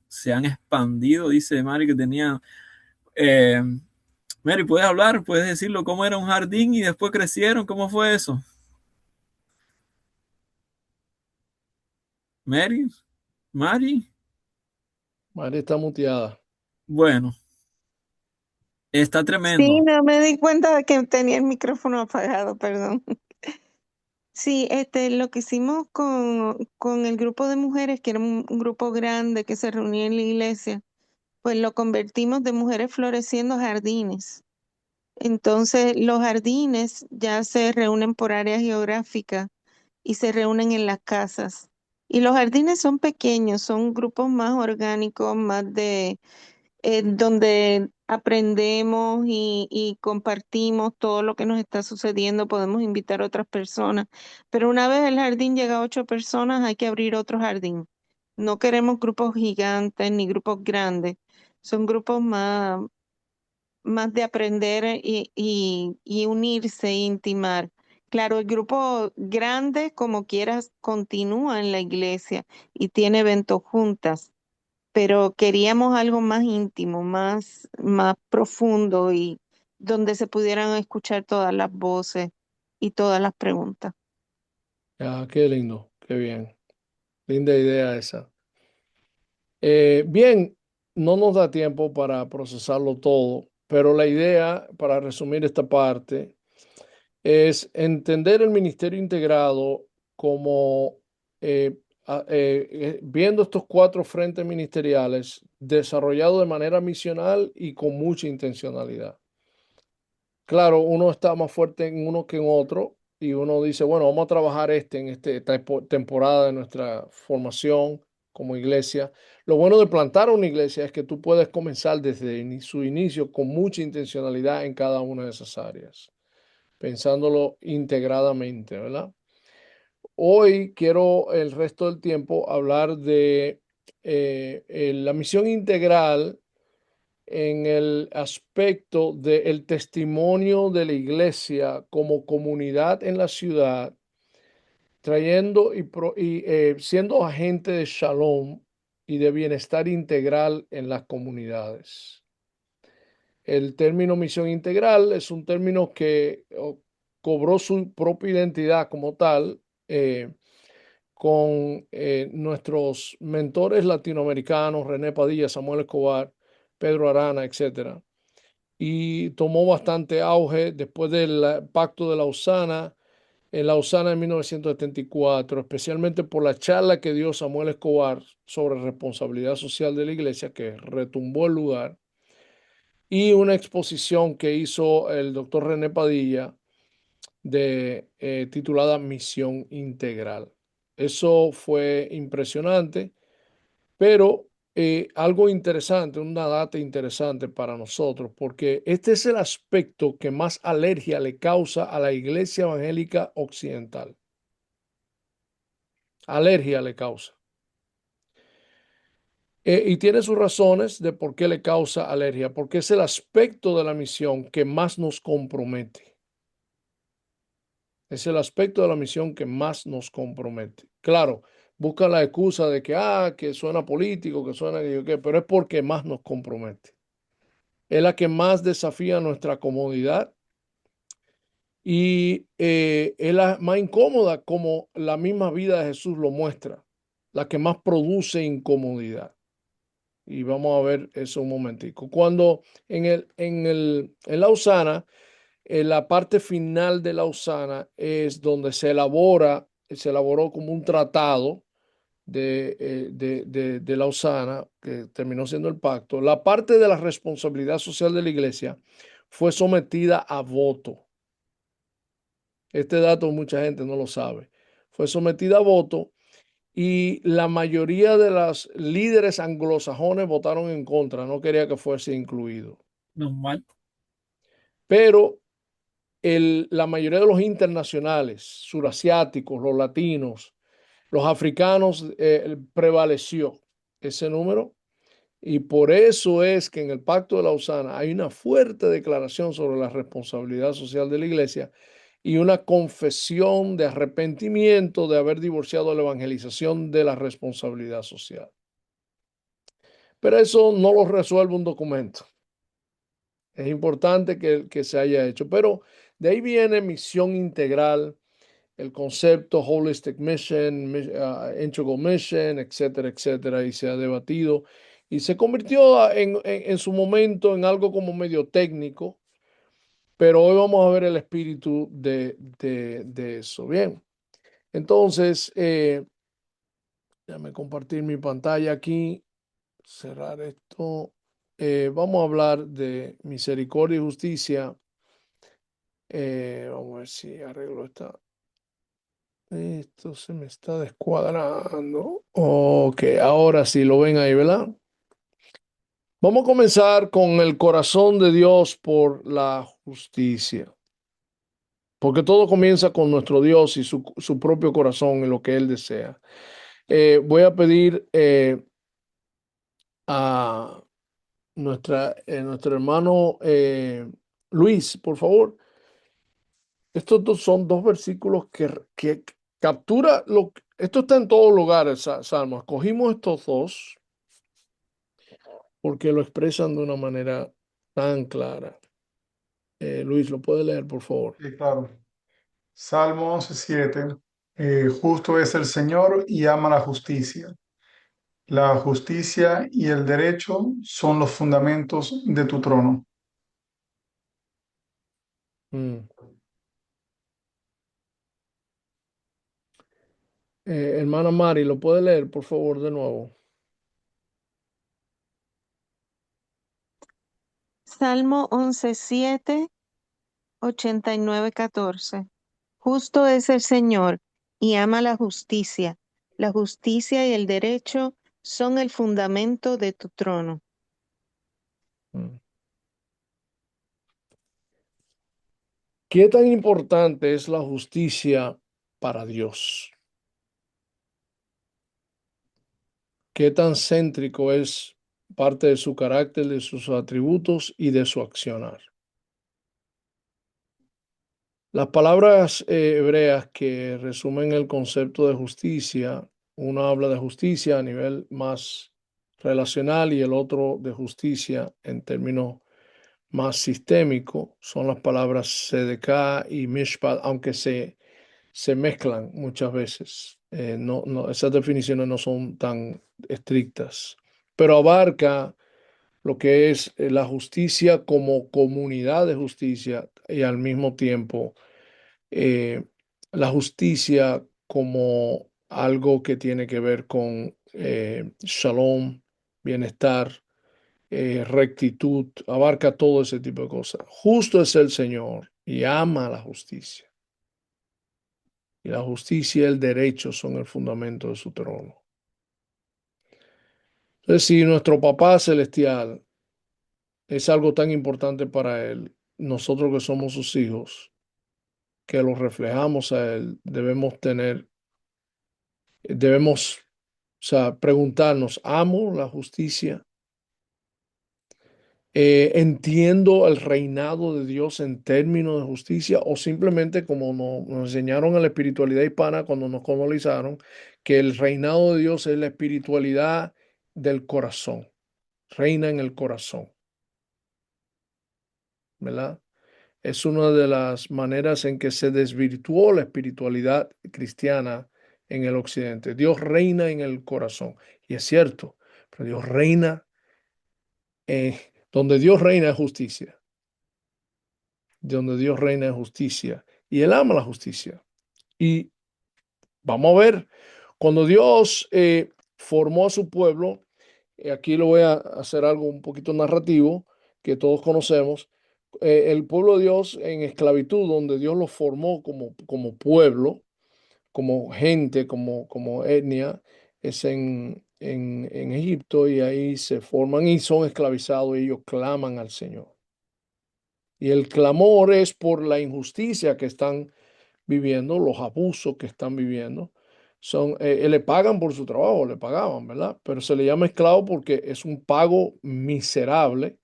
se han expandido. Dice Mari que tenía, eh, Mary, ¿puedes hablar? ¿Puedes decirlo? ¿Cómo era un jardín y después crecieron? ¿Cómo fue eso? Mary, Mari, María está muteada. bueno, está Sí, tremendo. no me di cuenta de que tenía el micrófono apagado, perdón. Sí, lo que hicimos con el grupo de mujeres, que era un grupo grande que se reunía en la iglesia, pues lo convertimos de Mujeres Floreciendo a Jardines. Entonces, los jardines ya se reúnen por área geográfica y se reúnen en las casas. Y los jardines son pequeños, son grupos más orgánicos, más donde aprendemos y compartimos todo lo que nos está sucediendo, podemos invitar a otras personas. Pero una vez el jardín llega a 8 personas, hay que abrir otro jardín. No queremos grupos gigantes ni grupos grandes, son grupos más de aprender y unirse e intimar. Claro, el grupo grande, como quieras, continúa en la iglesia y tiene eventos juntas, pero queríamos algo más íntimo, más profundo y donde se pudieran escuchar todas las voces y todas las preguntas. Ah, qué lindo, qué bien. Linda idea esa. Bien, no nos da tiempo para procesarlo todo, pero la idea, para resumir esta parte, es entender el ministerio integrado como viendo estos 4 frentes ministeriales desarrollados de manera misional y con mucha intencionalidad. Claro, uno está más fuerte en uno que en otro y uno dice, bueno, vamos a trabajar en esta temporada de nuestra formación como iglesia. Lo bueno de plantar una iglesia es que tú puedes comenzar desde su inicio con mucha intencionalidad en cada una de esas áreas, pensándolo integradamente, ¿verdad? Hoy quiero el resto del tiempo hablar de la misión integral en el aspecto del testimonio de la iglesia como comunidad en la ciudad, trayendo siendo agente de shalom y de bienestar integral en las comunidades. El término misión integral es un término que cobró su propia identidad como tal con nuestros mentores latinoamericanos, René Padilla, Samuel Escobar, Pedro Arana, etcétera. Y tomó bastante auge después del Pacto de Lausana, en Lausana en 1974, especialmente por la charla que dio Samuel Escobar sobre responsabilidad social de la iglesia, que retumbó el lugar, y una exposición que hizo el doctor René Padilla titulada Misión Integral. Eso fue impresionante, pero algo interesante, una data interesante para nosotros, porque este es el aspecto que más alergia le causa a la Iglesia Evangélica Occidental. Alergia le causa. Y tiene sus razones de por qué le causa alergia, porque es el aspecto de la misión que más nos compromete. Es el aspecto de la misión que más nos compromete. Claro, busca la excusa de que suena político, que suena que yo qué, pero es porque más nos compromete. Es la que más desafía nuestra comodidad y es la más incómoda, como la misma vida de Jesús lo muestra, la que más produce incomodidad. Y vamos a ver eso un momentico. Cuando en Lausana, en la parte final de Lausana es donde se elaboró como un tratado de Lausana, que terminó siendo el pacto. La parte de la responsabilidad social de la iglesia fue sometida a voto. Este dato mucha gente no lo sabe. Fue sometida a voto y la mayoría de los líderes anglosajones votaron en contra, no quería que fuese incluido. Normal. Pero la mayoría de los internacionales, surasiáticos, los latinos, los africanos, prevaleció ese número. Y por eso es que en el Pacto de Lausana hay una fuerte declaración sobre la responsabilidad social de la iglesia y una confesión de arrepentimiento de haber divorciado la evangelización de la responsabilidad social. Pero eso no lo resuelve un documento. Es importante que se haya hecho. Pero de ahí viene misión integral, el concepto Holistic Mission, Integral Mission, etcétera, etcétera, y se ha debatido. Y se convirtió en su momento en algo como medio técnico, pero hoy vamos a ver el espíritu de eso. Bien, entonces, déjame compartir mi pantalla aquí, cerrar esto. Vamos a hablar de misericordia y justicia. Vamos a ver si arreglo esta. Esto se me está descuadrando. Ok, ahora sí lo ven ahí, ¿verdad? Vamos a comenzar con el corazón de Dios por la justicia. Porque todo comienza con nuestro Dios y su propio corazón y lo que Él desea. Voy a pedir a nuestro hermano Luis, por favor. Estos son 2 versículos que captura esto está en todos lugares, Salmos. Cogimos estos 2 porque lo expresan de una manera tan clara. Luis, ¿lo puede leer, por favor? Sí, claro. Salmo 11:7. Justo es el Señor y ama la justicia. La justicia y el derecho son los fundamentos de tu trono. Mm. Hermana Mari, ¿lo puede leer, por favor, de nuevo? Salmo 11:7, 89:14. Justo es el Señor y ama la justicia. La justicia y el derecho son el fundamento de tu trono. ¿Qué tan importante es la justicia para Dios? ¿Qué tan céntrico es parte de su carácter, de sus atributos y de su accionar? Las palabras hebreas que resumen el concepto de justicia, uno habla de justicia a nivel más relacional y el otro de justicia en términos más sistémicos, son las palabras Sedeká y Mishpat, aunque se mezclan muchas veces. Esas definiciones no son tan estrictas, pero abarca lo que es la justicia como comunidad de justicia y al mismo tiempo la justicia como algo que tiene que ver con shalom, bienestar, rectitud, abarca todo ese tipo de cosas. Justo es el Señor y ama la justicia. Y la justicia y el derecho son el fundamento de su trono. Entonces, si nuestro Papá Celestial es algo tan importante para Él, nosotros que somos sus hijos, que lo reflejamos a Él, debemos, o sea, preguntarnos, ¿amo la justicia? ¿Entiendo el reinado de Dios en términos de justicia o simplemente como nos enseñaron en la espiritualidad hispana cuando nos colonizaron, que el reinado de Dios es la espiritualidad del corazón, reina en el corazón, ¿verdad? Es una de las maneras en que se desvirtuó la espiritualidad cristiana en el occidente. Dios reina en el corazón. Y es cierto, pero Dios reina, donde Dios reina es justicia. Donde Dios reina es justicia. Y Él ama la justicia. Y vamos a ver, cuando Dios formó a su pueblo, aquí lo voy a hacer algo un poquito narrativo que todos conocemos. El pueblo de Dios en esclavitud, donde Dios los formó como pueblo, como gente, como etnia, es en Egipto y ahí se forman y son esclavizados y ellos claman al Señor. Y el clamor es por la injusticia que están viviendo, los abusos que están viviendo. Le pagan por su trabajo, le pagaban, ¿verdad? Pero se le llama esclavo porque es un pago miserable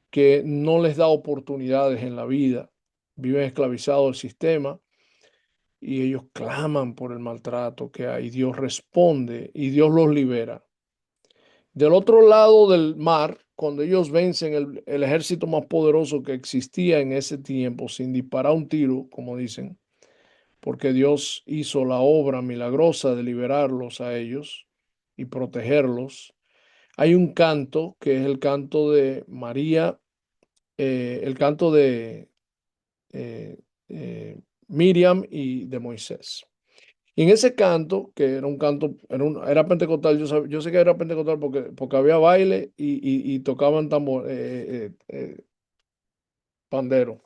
que no les da oportunidades en la vida. Viven esclavizados del sistema y ellos claman por el maltrato que hay. Dios responde y Dios los libera. Del otro lado del mar, cuando ellos vencen el ejército más poderoso que existía en ese tiempo, sin disparar un tiro, como dicen, porque Dios hizo la obra milagrosa de liberarlos a ellos y protegerlos. Hay un canto que es el canto de María, el canto de eh, Miriam y de Moisés. Y en ese canto, que era un canto, era pentecostal, yo sé que era pentecostal porque había baile y tocaban tambor, pandero.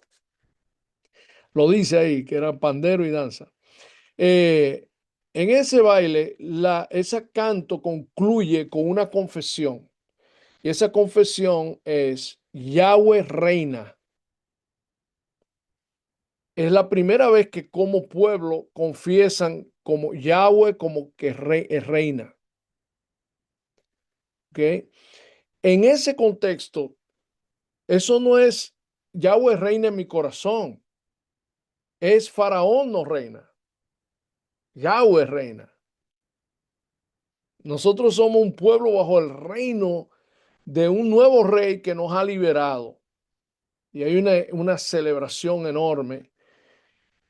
Lo dice ahí, que era pandero y danza. En ese baile, ese canto concluye con una confesión. Y esa confesión es Yahweh reina. Es la primera vez que como pueblo confiesan como Yahweh como que es reina. ¿Ok? En ese contexto, eso no es Yahweh reina en mi corazón. Es Faraón no reina. Yahweh reina. Nosotros somos un pueblo bajo el reino de un nuevo rey que nos ha liberado. Y hay una celebración enorme.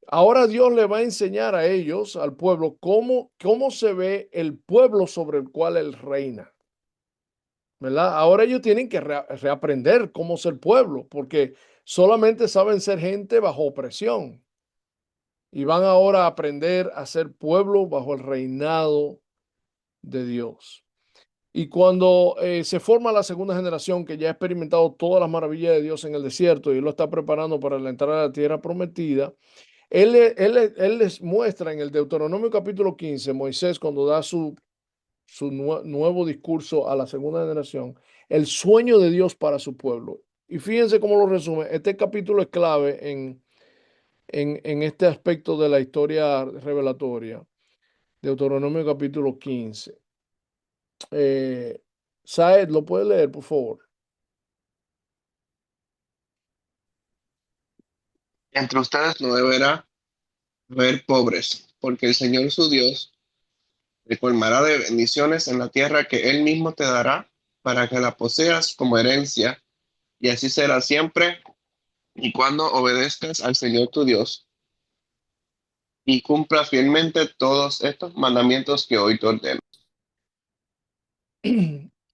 Ahora Dios le va a enseñar a ellos, al pueblo, cómo se ve el pueblo sobre el cual Él reina. ¿Verdad? Ahora ellos tienen que reaprender cómo ser pueblo, porque solamente saben ser gente bajo opresión. y van ahora a aprender a ser pueblo bajo el reinado de Dios. Y cuando se forma la segunda generación que ya ha experimentado todas las maravillas de Dios en el desierto y lo está preparando para la entrada a la tierra prometida, él les muestra en el Deuteronomio capítulo 15, Moisés cuando da su nuevo discurso a la segunda generación, el sueño de Dios para su pueblo. Y fíjense cómo lo resume. Este capítulo es clave en este aspecto de la historia revelatoria. Deuteronomio capítulo 15. Saed, ¿lo puede leer, por favor? Entre ustedes no deberá haber pobres, porque el Señor su Dios te colmará de bendiciones en la tierra que Él mismo te dará para que la poseas como herencia, y así será siempre y cuando obedezcas al Señor tu Dios y cumplas fielmente todos estos mandamientos que hoy te ordeno.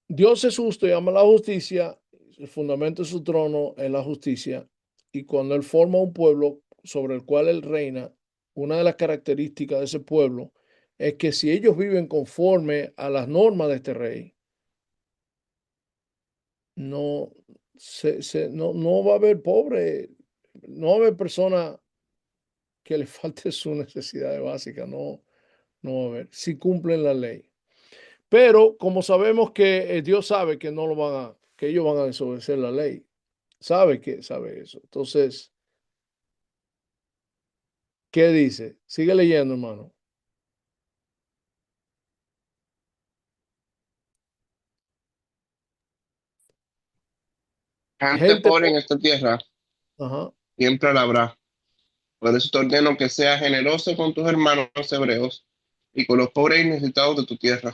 Dios es justo y ama la justicia, el fundamento de su trono es la justicia, y cuando Él forma un pueblo sobre el cual Él reina, una de las características de ese pueblo es que si ellos viven conforme a las normas de este rey, no, no va a haber pobre, no va a haber persona que le falte su necesidad básica, no va a haber, si cumplen la ley. Pero como sabemos que Dios sabe que no lo van a, que ellos van a desobedecer la ley, sabe eso. Entonces, ¿qué dice? Sigue leyendo, hermano. Gente Gente pobre en pobre. esta tierra Ajá. siempre la habrá. Por eso te ordeno que seas generoso con tus hermanos hebreos y con los pobres y necesitados de tu tierra.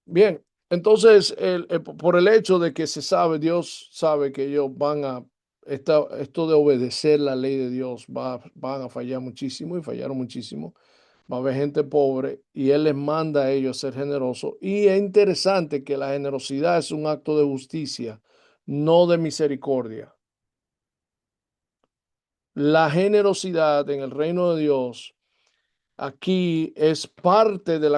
Bien, entonces, por el hecho de que se sabe, Dios sabe que ellos van a, esto de obedecer la ley de Dios, van a fallar muchísimo y fallaron muchísimo. Va a haber gente pobre y Él les manda a ellos a ser generosos. Y es interesante que la generosidad es un acto de justicia, no de misericordia. La generosidad en el reino de Dios aquí es parte de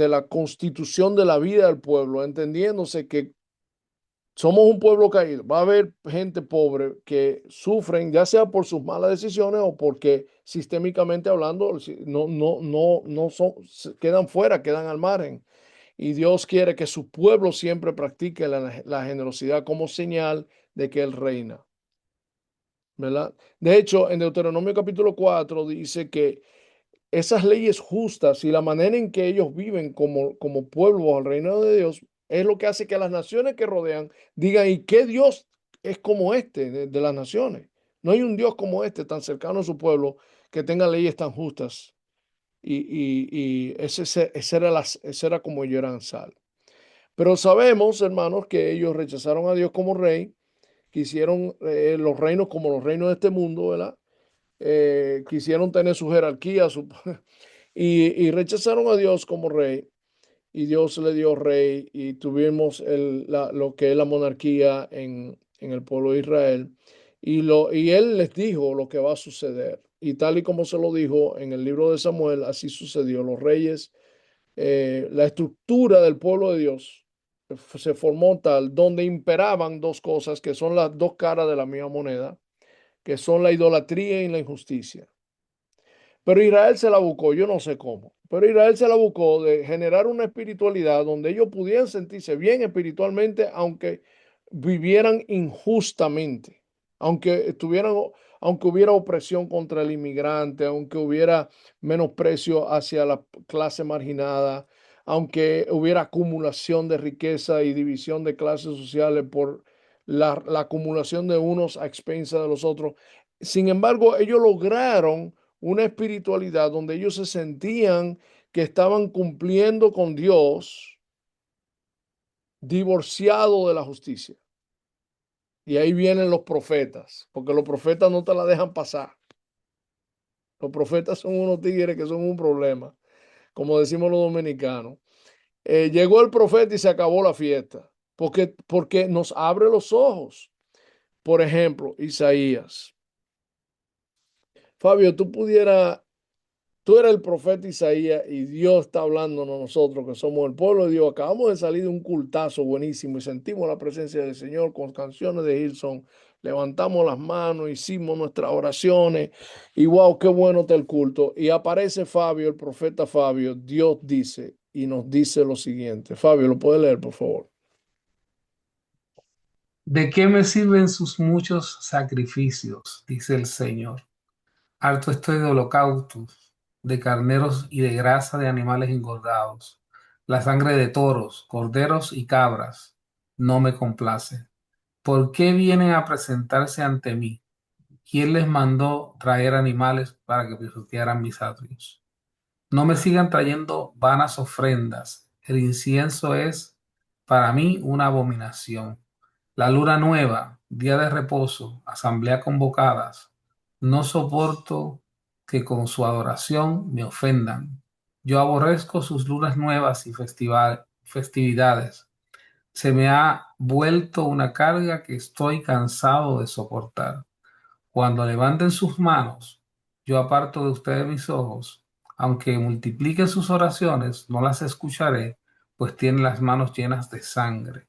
la constitución de la vida del pueblo, entendiéndose que somos un pueblo caído. Va a haber gente pobre que sufren, ya sea por sus malas decisiones o porque sistémicamente hablando no son, quedan fuera, quedan al margen. Y Dios quiere que su pueblo siempre practique la generosidad como señal de que Él reina, ¿verdad? De hecho, en Deuteronomio capítulo 4 dice que esas leyes justas y la manera en que ellos viven como pueblo al reino de Dios es lo que hace que las naciones que rodean digan, ¿y qué Dios es como este de las naciones? No hay un Dios como este tan cercano a su pueblo que tenga leyes tan justas. Y ese era como ellos eran sal. Pero sabemos, hermanos, que ellos rechazaron a Dios como rey, quisieron los reinos como los reinos de este mundo, ¿verdad? Quisieron tener su jerarquía, y rechazaron a Dios como rey, y Dios le dio rey, y tuvimos lo que es la monarquía en el pueblo de Israel, y Él les dijo lo que va a suceder, y tal y como se lo dijo en el libro de Samuel, así sucedió. Los reyes, la estructura del pueblo de Dios se formó tal, donde imperaban dos cosas que son las dos caras de la misma moneda, que son la idolatría y la injusticia. Pero Israel se la buscó, yo no sé cómo, pero Israel se la buscó de generar una espiritualidad donde ellos pudieran sentirse bien espiritualmente, aunque vivieran injustamente, aunque aunque hubiera opresión contra el inmigrante, aunque hubiera menosprecio hacia la clase marginada, aunque hubiera acumulación de riqueza y división de clases sociales por la acumulación de unos a expensas de los otros. Sin embargo, ellos lograron una espiritualidad donde ellos se sentían que estaban cumpliendo con Dios, divorciado de la justicia. Y ahí vienen los profetas, porque los profetas no te la dejan pasar. Los profetas son unos tigres que son un problema, como decimos los dominicanos. Llegó el profeta y se acabó la fiesta, porque nos abre los ojos. Por ejemplo, Isaías. Fabio, tú pudieras Tú eres el profeta Isaías y Dios está hablándonos a nosotros que somos el pueblo de Dios. Acabamos de salir de un cultazo buenísimo y sentimos la presencia del Señor con canciones de Hillsong. Levantamos las manos, hicimos nuestras oraciones y wow, qué bueno está el culto. Y aparece Fabio, el profeta Fabio. Dios dice y nos dice lo siguiente. Fabio, ¿lo puede leer, por favor? ¿De qué me sirven sus muchos sacrificios? Dice el Señor. Harto estoy de holocaustos, de carneros y de grasa de animales engordados. La sangre de toros, corderos y cabras no me complace. ¿Por qué vienen a presentarse ante mí? ¿Quién les mandó traer animales para que pisotearan mis atrios? No me sigan trayendo vanas ofrendas. El incienso es para mí una abominación. La luna nueva, día de reposo, asamblea convocadas. No soporto que con su adoración me ofendan. Yo aborrezco sus lunas nuevas y festividades. Se me ha vuelto una carga que estoy cansado de soportar. Cuando levanten sus manos, yo aparto de ustedes mis ojos. Aunque multipliquen sus oraciones, no las escucharé, pues tienen las manos llenas de sangre.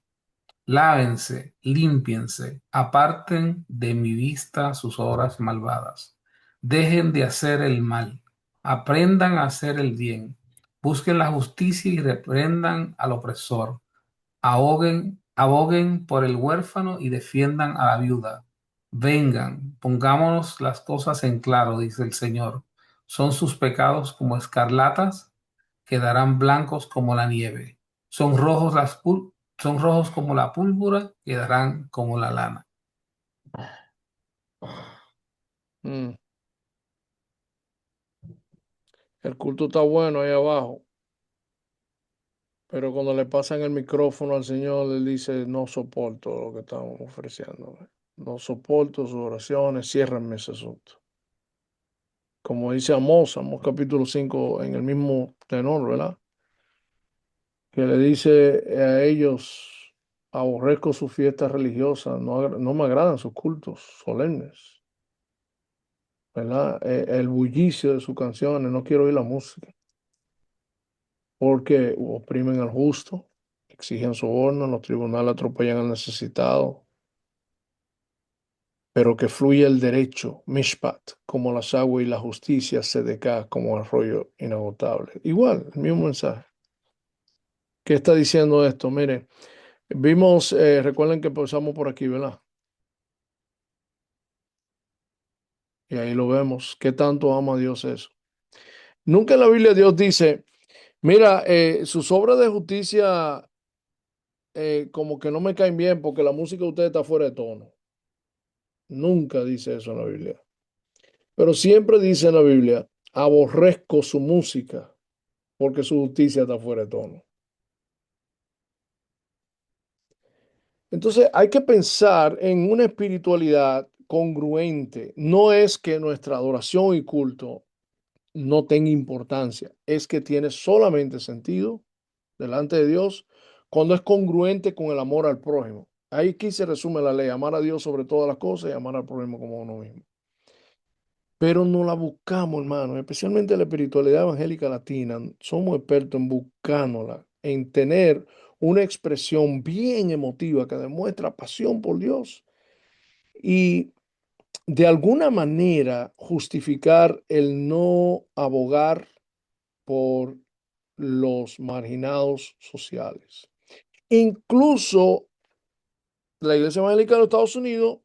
Lávense, límpiense, aparten de mi vista sus obras malvadas. Dejen de hacer el mal, aprendan a hacer el bien. Busquen la justicia y reprendan al opresor. Aboguen por el huérfano y defiendan a la viuda. Vengan, pongámonos las cosas en claro, dice el Señor. Son sus pecados como escarlatas, quedarán blancos como la nieve. Son rojos como la púrpura, quedarán como la lana. Mm. El culto está bueno ahí abajo, pero cuando le pasan el micrófono al Señor, él dice, no soporto lo que estamos ofreciendo. No soporto sus oraciones, ciérrenme ese asunto. Como dice Amós capítulo 5, en el mismo tenor, ¿verdad? Que le dice a ellos, aborrezco sus fiestas religiosas, no me agradan sus cultos solemnes, ¿verdad? El bullicio de sus canciones, no quiero oír la música, porque oprimen al justo, exigen soborno, los tribunales atropellan al necesitado, pero que fluye el derecho, mishpat, como las aguas y la justicia se deca como arroyo inagotable. Igual, el mismo mensaje. ¿Qué está diciendo esto? Mire, vimos, recuerden que empezamos por aquí, ¿verdad? Y ahí lo vemos. ¿Qué tanto ama Dios eso? Nunca en la Biblia Dios dice, mira, sus obras de justicia como que no me caen bien porque la música de ustedes está fuera de tono. Nunca dice eso en la Biblia. Pero siempre dice en la Biblia, aborrezco su música porque su justicia está fuera de tono. Entonces hay que pensar en una espiritualidad congruente. No es que nuestra adoración y culto no tenga importancia, es que tiene solamente sentido delante de Dios cuando es congruente con el amor al prójimo. Ahí aquí se resume la ley, amar a Dios sobre todas las cosas y amar al prójimo como a uno mismo. Pero no la buscamos, hermano, especialmente la espiritualidad evangélica latina. Somos expertos en buscándola, en tener una expresión bien emotiva que demuestra pasión por Dios y de alguna manera justificar el no abogar por los marginados sociales. Incluso la Iglesia Evangélica de los Estados Unidos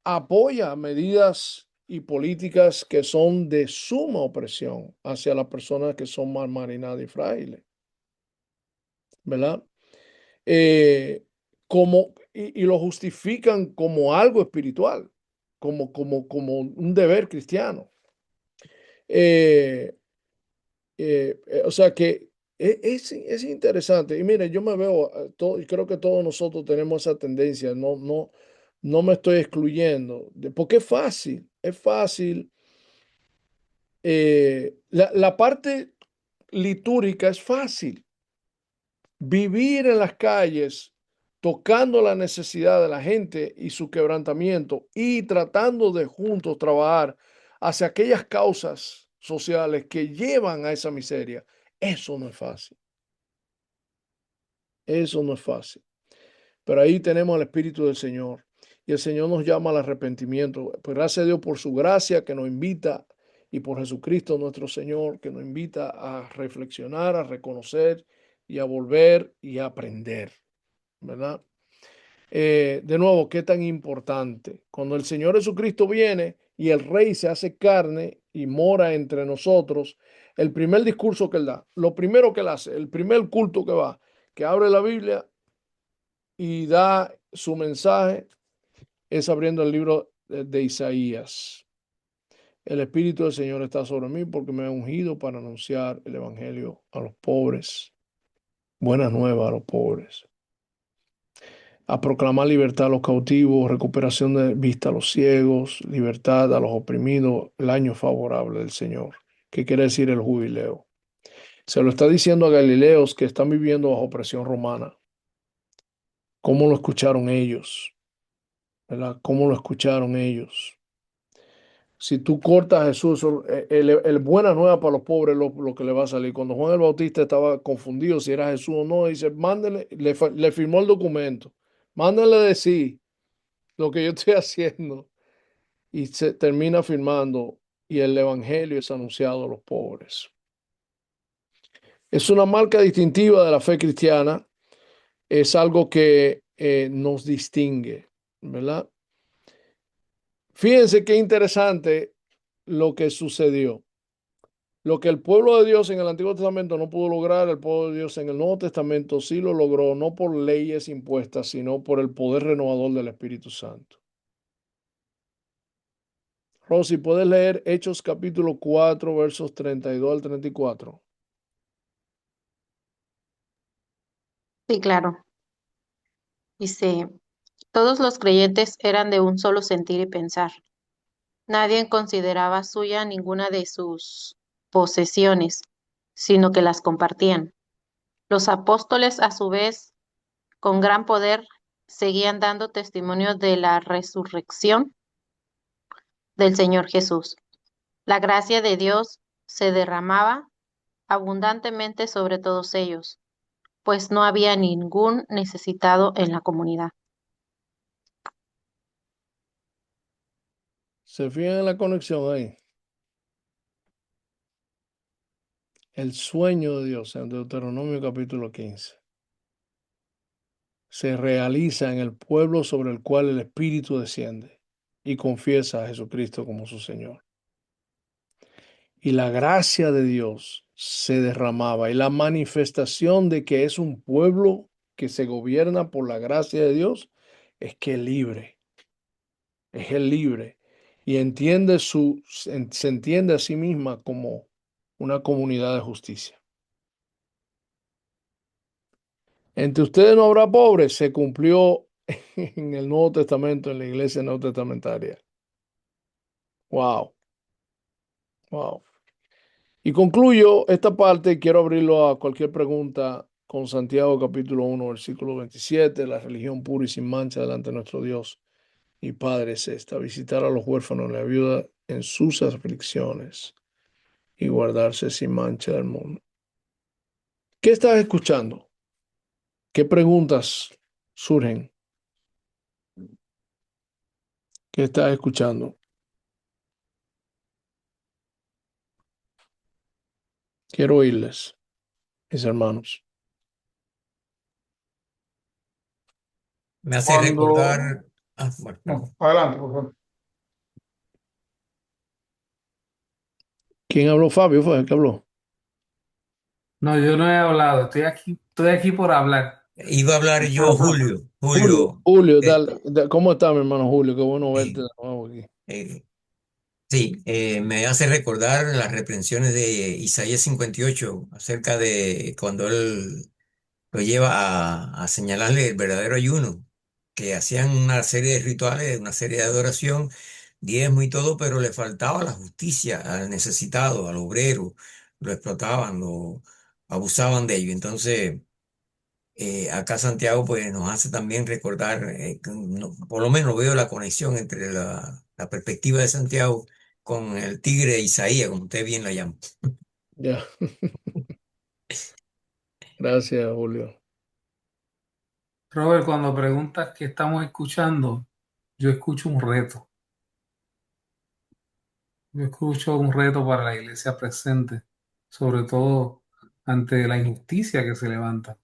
apoya medidas y políticas que son de suma opresión hacia las personas que son más marginadas y frágiles, ¿verdad? Y lo justifican como algo espiritual, como un deber cristiano. O sea que es interesante. Y mire, yo me veo, y creo que todos nosotros tenemos esa tendencia, no me estoy excluyendo, porque es fácil. La parte litúrgica es fácil. Vivir en las calles, tocando la necesidad de la gente y su quebrantamiento y tratando de juntos trabajar hacia aquellas causas sociales que llevan a esa miseria. Eso no es fácil. Eso no es fácil. Pero ahí tenemos el Espíritu del Señor. Y el Señor nos llama al arrepentimiento. Pues gracias a Dios por su gracia que nos invita y por Jesucristo nuestro Señor que nos invita a reflexionar, a reconocer y a volver y a aprender, ¿verdad? De nuevo, qué tan importante. Cuando el Señor Jesucristo viene y el Rey se hace carne y mora entre nosotros, el primer discurso que él da, lo primero que él hace, el primer culto que va, que abre la Biblia y da su mensaje, es abriendo el libro de Isaías. El Espíritu del Señor está sobre mí porque me ha ungido para anunciar el Evangelio a los pobres, buenas nuevas a los pobres, a proclamar libertad a los cautivos, recuperación de vista a los ciegos, libertad a los oprimidos, el año favorable del Señor. ¿Qué quiere decir el jubileo? Se lo está diciendo a Galileos que están viviendo bajo presión romana. ¿Cómo lo escucharon ellos? ¿Verdad? ¿Cómo lo escucharon ellos? Si tú cortas a Jesús, el buena nueva para los pobres lo que le va a salir. Cuando Juan el Bautista estaba confundido si era Jesús o no, dice, mándele, le firmó el documento, mándale decir lo que yo estoy haciendo. Y se termina firmando y el evangelio es anunciado a los pobres. Es una marca distintiva de la fe cristiana, es algo que nos distingue, ¿verdad? Fíjense qué interesante lo que sucedió. Lo que el pueblo de Dios en el Antiguo Testamento no pudo lograr, el pueblo de Dios en el Nuevo Testamento sí lo logró, no por leyes impuestas, sino por el poder renovador del Espíritu Santo. Rosy, ¿puedes leer Hechos capítulo 4, versos 32 al 34? Sí, claro. Dice, todos los creyentes eran de un solo sentir y pensar. Nadie consideraba suya ninguna de sus posesiones, sino que las compartían. Los apóstoles, a su vez, con gran poder, seguían dando testimonio de la resurrección del Señor Jesús. La gracia de Dios se derramaba abundantemente sobre todos ellos, pues no había ningún necesitado en la comunidad. ¿Se fijan en la conexión ahí? El sueño de Dios en Deuteronomio capítulo 15 se realiza en el pueblo sobre el cual el Espíritu desciende y confiesa a Jesucristo como su Señor. Y la gracia de Dios se derramaba y la manifestación de que es un pueblo que se gobierna por la gracia de Dios es que es libre, es el libre y entiende se entiende a sí misma como una comunidad de justicia. Entre ustedes no habrá pobres, se cumplió en el Nuevo Testamento, en la iglesia neotestamentaria. Wow, wow. Y concluyo esta parte, quiero abrirlo a cualquier pregunta con Santiago capítulo 1, versículo 27, la religión pura y sin mancha delante de nuestro Dios y Padre es esta, visitar a los huérfanos, la viuda en sus aflicciones y guardarse sin mancha del mundo. ¿Qué estás escuchando? ¿Qué preguntas surgen? ¿Qué estás escuchando? Quiero oírles, mis hermanos. Me hace Cuando... recordar. Bueno, No, adelante, por favor. ¿Quién habló? Fabio fue el que habló. No, yo no he hablado, estoy aquí por hablar. iba a hablar yo, Julio. Julio, Eh, ¿cómo está mi hermano Julio? Qué bueno verte eh, de nuevo aquí. sí, me hace recordar las reprensiones de Isaías 58 acerca de cuando él lo lleva a señalarle el verdadero ayuno, que hacían una serie de rituales, una serie de adoración, diezmo y todo, pero le faltaba la justicia al necesitado, al obrero, lo explotaban, lo abusaban de ello. Entonces, acá Santiago pues nos hace también recordar, por lo menos veo la conexión entre la perspectiva de Santiago con el tigre de Isaías, como usted bien lo llama. Ya. Gracias, Julio. Robert, cuando preguntas qué estamos escuchando, yo escucho un reto. Yo escucho un reto para la iglesia presente, sobre todo ante la injusticia que se levanta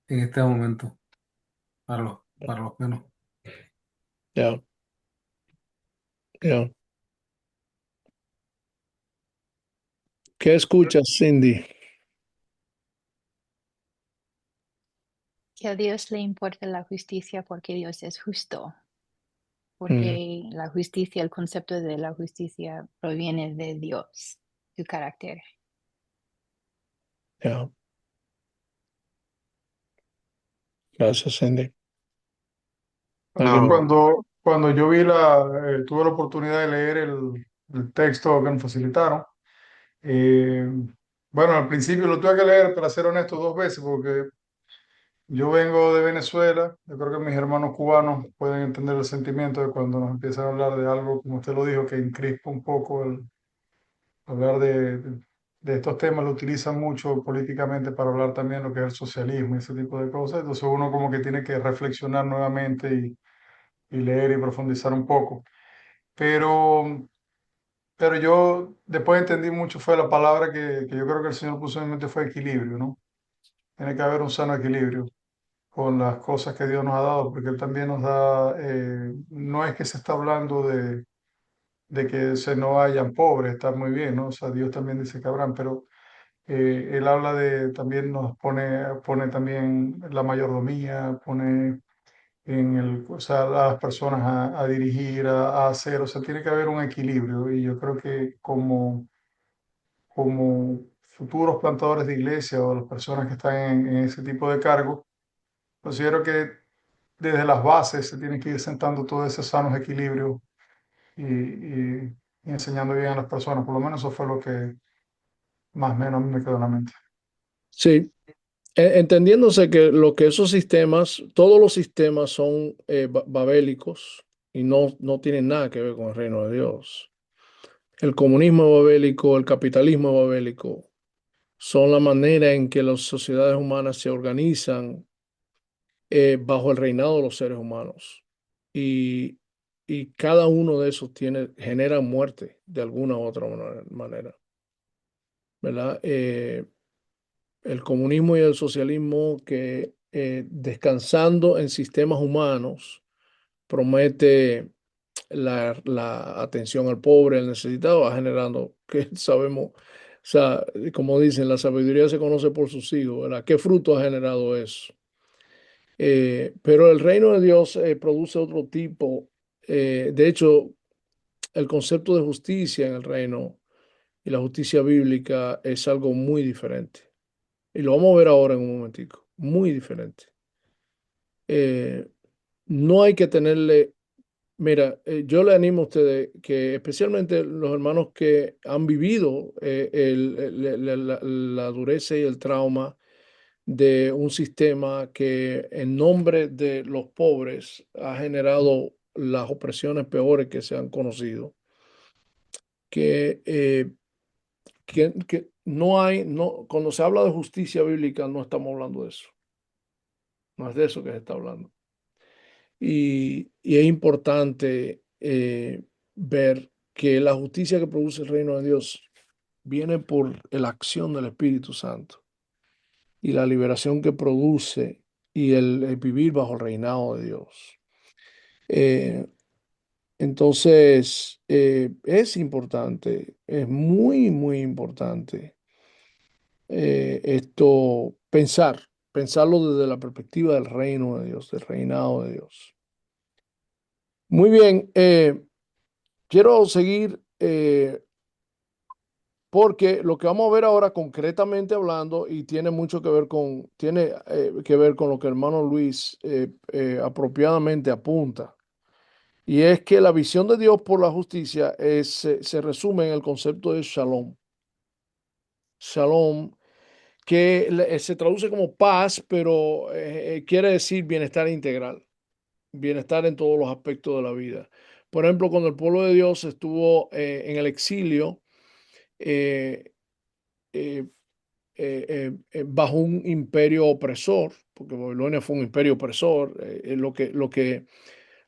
en este momento para los menos. Ya, ya. ¿Qué escuchas, Cindy? Que a Dios le importa la justicia porque Dios es justo, Mm, porque la justicia, el concepto de la justicia proviene de Dios, su carácter. ya. Gracias, Cindy. Bueno, ¿Alguien más? cuando yo tuve la oportunidad de leer el texto que nos facilitaron, eh, bueno, al principio lo tuve que leer, para ser honesto, dos veces, porque yo vengo de Venezuela. Yo creo que mis hermanos cubanos pueden entender el sentimiento de cuando nos empiezan a hablar de algo, como usted lo dijo, que encrispa un poco el hablar de estos temas. Lo utilizan mucho políticamente para hablar también lo que es el socialismo y ese tipo de cosas. Entonces uno como que tiene que reflexionar nuevamente y leer y profundizar un poco. Pero, pero yo después entendí mucho, fue la palabra que yo creo que el Señor puso en mi mente, fue equilibrio, ¿no? Tiene que haber un sano equilibrio con las cosas que Dios nos ha dado, porque Él también nos da, no es que se está hablando de que se no hayan pobres, está muy bien, ¿no? O sea, Dios también dice que habrán, pero Él habla también nos pone también la mayordomía, pone o sea, a las personas a dirigir, a hacer, o sea, tiene que haber un equilibrio y yo creo que como futuros plantadores de iglesia o las personas que están en ese tipo de cargos, considero que desde las bases se tiene que ir sentando todos esos sanos equilibrios y enseñando bien a las personas. Por lo menos eso fue lo que más o menos a mí me quedó en la mente. Sí, entendiéndose que lo que esos sistemas, todos los sistemas son babélicos y no tienen nada que ver con el reino de Dios. El comunismo es babélico, el capitalismo es babélico, son la manera en que las sociedades humanas se organizan bajo el reinado de los seres humanos. Y, y cada uno de esos genera muerte de alguna u otra manera, ¿verdad? El comunismo y el socialismo que descansando en sistemas humanos promete la atención al pobre, al necesitado, va generando que sabemos, o sea, como dicen, la sabiduría se conoce por sus hijos, ¿verdad? ¿Qué fruto ha generado eso? Pero el reino de Dios produce otro tipo. De hecho, el concepto de justicia en el reino y la justicia bíblica es algo muy diferente. Y lo vamos a ver ahora en un momentico. Muy diferente. Eh, no hay que tenerle, mira, yo le animo a ustedes que especialmente los hermanos que han vivido la dureza y el trauma de un sistema que en nombre de los pobres ha generado las opresiones peores que se han conocido, que, que no hay, no, cuando se habla de justicia bíblica no estamos hablando de eso, no es de eso que se está hablando. Y es importante ver que la justicia que produce el reino de Dios viene por la acción del Espíritu Santo y la liberación que produce y el vivir bajo el reinado de Dios. Eh, entonces, es importante, es muy, muy importante pensarlo desde la perspectiva del reino de Dios, del reinado de Dios. Muy bien, quiero seguir porque lo que vamos a ver ahora concretamente hablando y tiene mucho que ver que ver con lo que el hermano Luis apropiadamente apunta. Y es que la visión de Dios por la justicia se resume en el concepto de shalom. Shalom, que se traduce como paz, pero quiere decir bienestar integral, bienestar en todos los aspectos de la vida. Por ejemplo, cuando el pueblo de Dios estuvo en el exilio, eh, eh, bajo un imperio opresor, porque Babilonia fue un imperio opresor,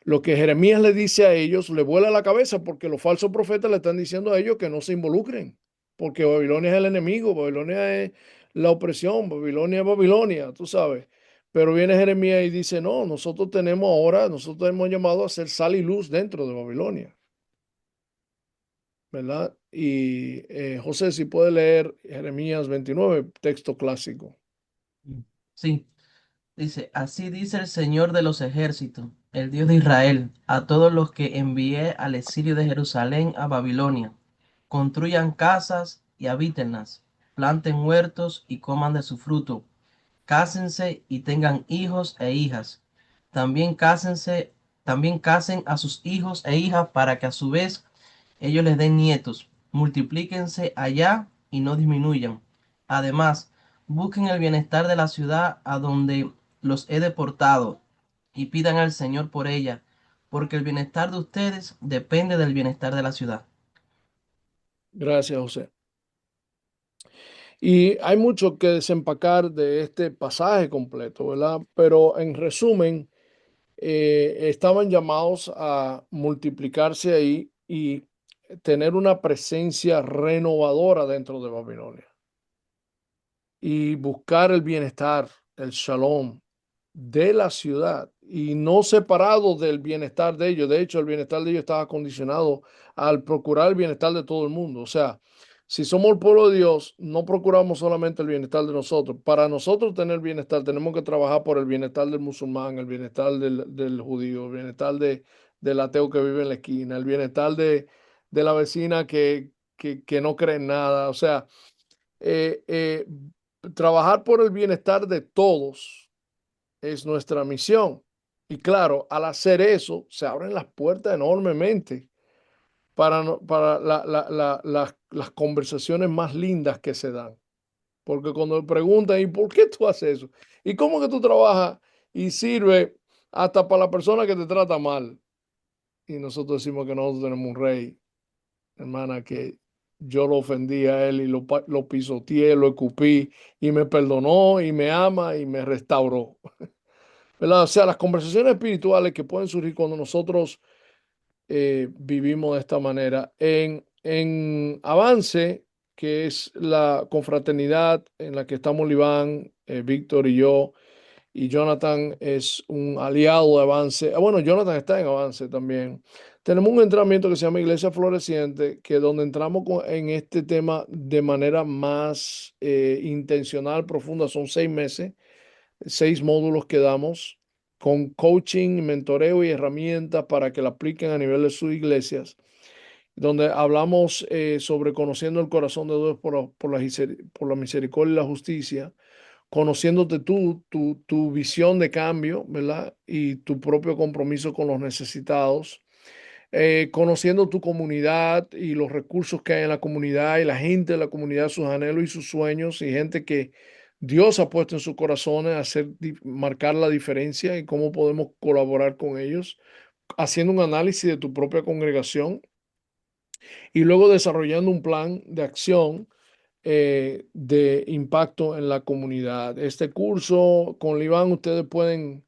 lo que Jeremías le dice a ellos le vuela la cabeza porque los falsos profetas le están diciendo a ellos que no se involucren, porque Babilonia es el enemigo, Babilonia es la opresión, Babilonia es Babilonia, tú sabes. Pero viene Jeremías y dice, no, nosotros hemos llamado a ser sal y luz dentro de Babilonia, ¿verdad? Y José, si puede leer Jeremías 29, texto clásico. Sí, dice, así dice el Señor de los ejércitos, el Dios de Israel, a todos los que envié al exilio de Jerusalén a Babilonia. Construyan casas y habítenlas, planten huertos y coman de su fruto. Cásense y tengan hijos e hijas. También casen a sus hijos e hijas para que a su vez ellos les den nietos. Multiplíquense allá y no disminuyan. Además, busquen el bienestar de la ciudad a donde los he deportado y pidan al Señor por ella, porque el bienestar de ustedes depende del bienestar de la ciudad. Gracias, José. Y hay mucho que desempacar de este pasaje completo, ¿verdad? Pero en resumen, estaban llamados a multiplicarse ahí y tener una presencia renovadora dentro de Babilonia y buscar el bienestar, el shalom de la ciudad y no separado del bienestar de ellos. De hecho, el bienestar de ellos estaba condicionado al procurar el bienestar de todo el mundo. O sea, si somos el pueblo de Dios, no procuramos solamente el bienestar de nosotros. Para nosotros tener bienestar, tenemos que trabajar por el bienestar del musulmán, el bienestar del judío, el bienestar del ateo que vive en la esquina, el bienestar de la vecina que no cree en nada. O sea, eh, eh, trabajar por el bienestar de todos es nuestra misión. Y claro, al hacer eso, se abren las puertas enormemente para, para las conversaciones más lindas que se dan. Porque cuando me preguntan, ¿y por qué tú haces eso? ¿Y cómo que tú trabajas y sirve hasta para la persona que te trata mal? Y nosotros decimos que nosotros tenemos un rey, hermana, que yo lo ofendí a él y lo pisoteé, lo escupí y me perdonó y me ama y me restauró. ¿Verdad? O sea, las conversaciones espirituales que pueden surgir cuando nosotros vivimos de esta manera. En Avance, que es la confraternidad en la que estamos Liván, Víctor y yo, y Jonathan es un aliado de Avance. Bueno, Jonathan está en Avance también. Tenemos un entrenamiento que se llama Iglesia Floreciente, que es donde entramos en este tema de manera más intencional, profunda. Son 6 meses, 6 módulos que damos con coaching, mentoreo y herramientas para que la apliquen a nivel de sus iglesias, donde hablamos sobre conociendo el corazón de Dios por la misericordia y la justicia, conociéndote tú, tu visión de cambio, ¿verdad? Y tu propio compromiso con los necesitados, conociendo tu comunidad y los recursos que hay en la comunidad y la gente de la comunidad, sus anhelos y sus sueños y gente que Dios ha puesto en sus corazones a marcar la diferencia y cómo podemos colaborar con ellos, haciendo un análisis de tu propia congregación y luego desarrollando un plan de acción de impacto en la comunidad. Este curso con Liván ustedes pueden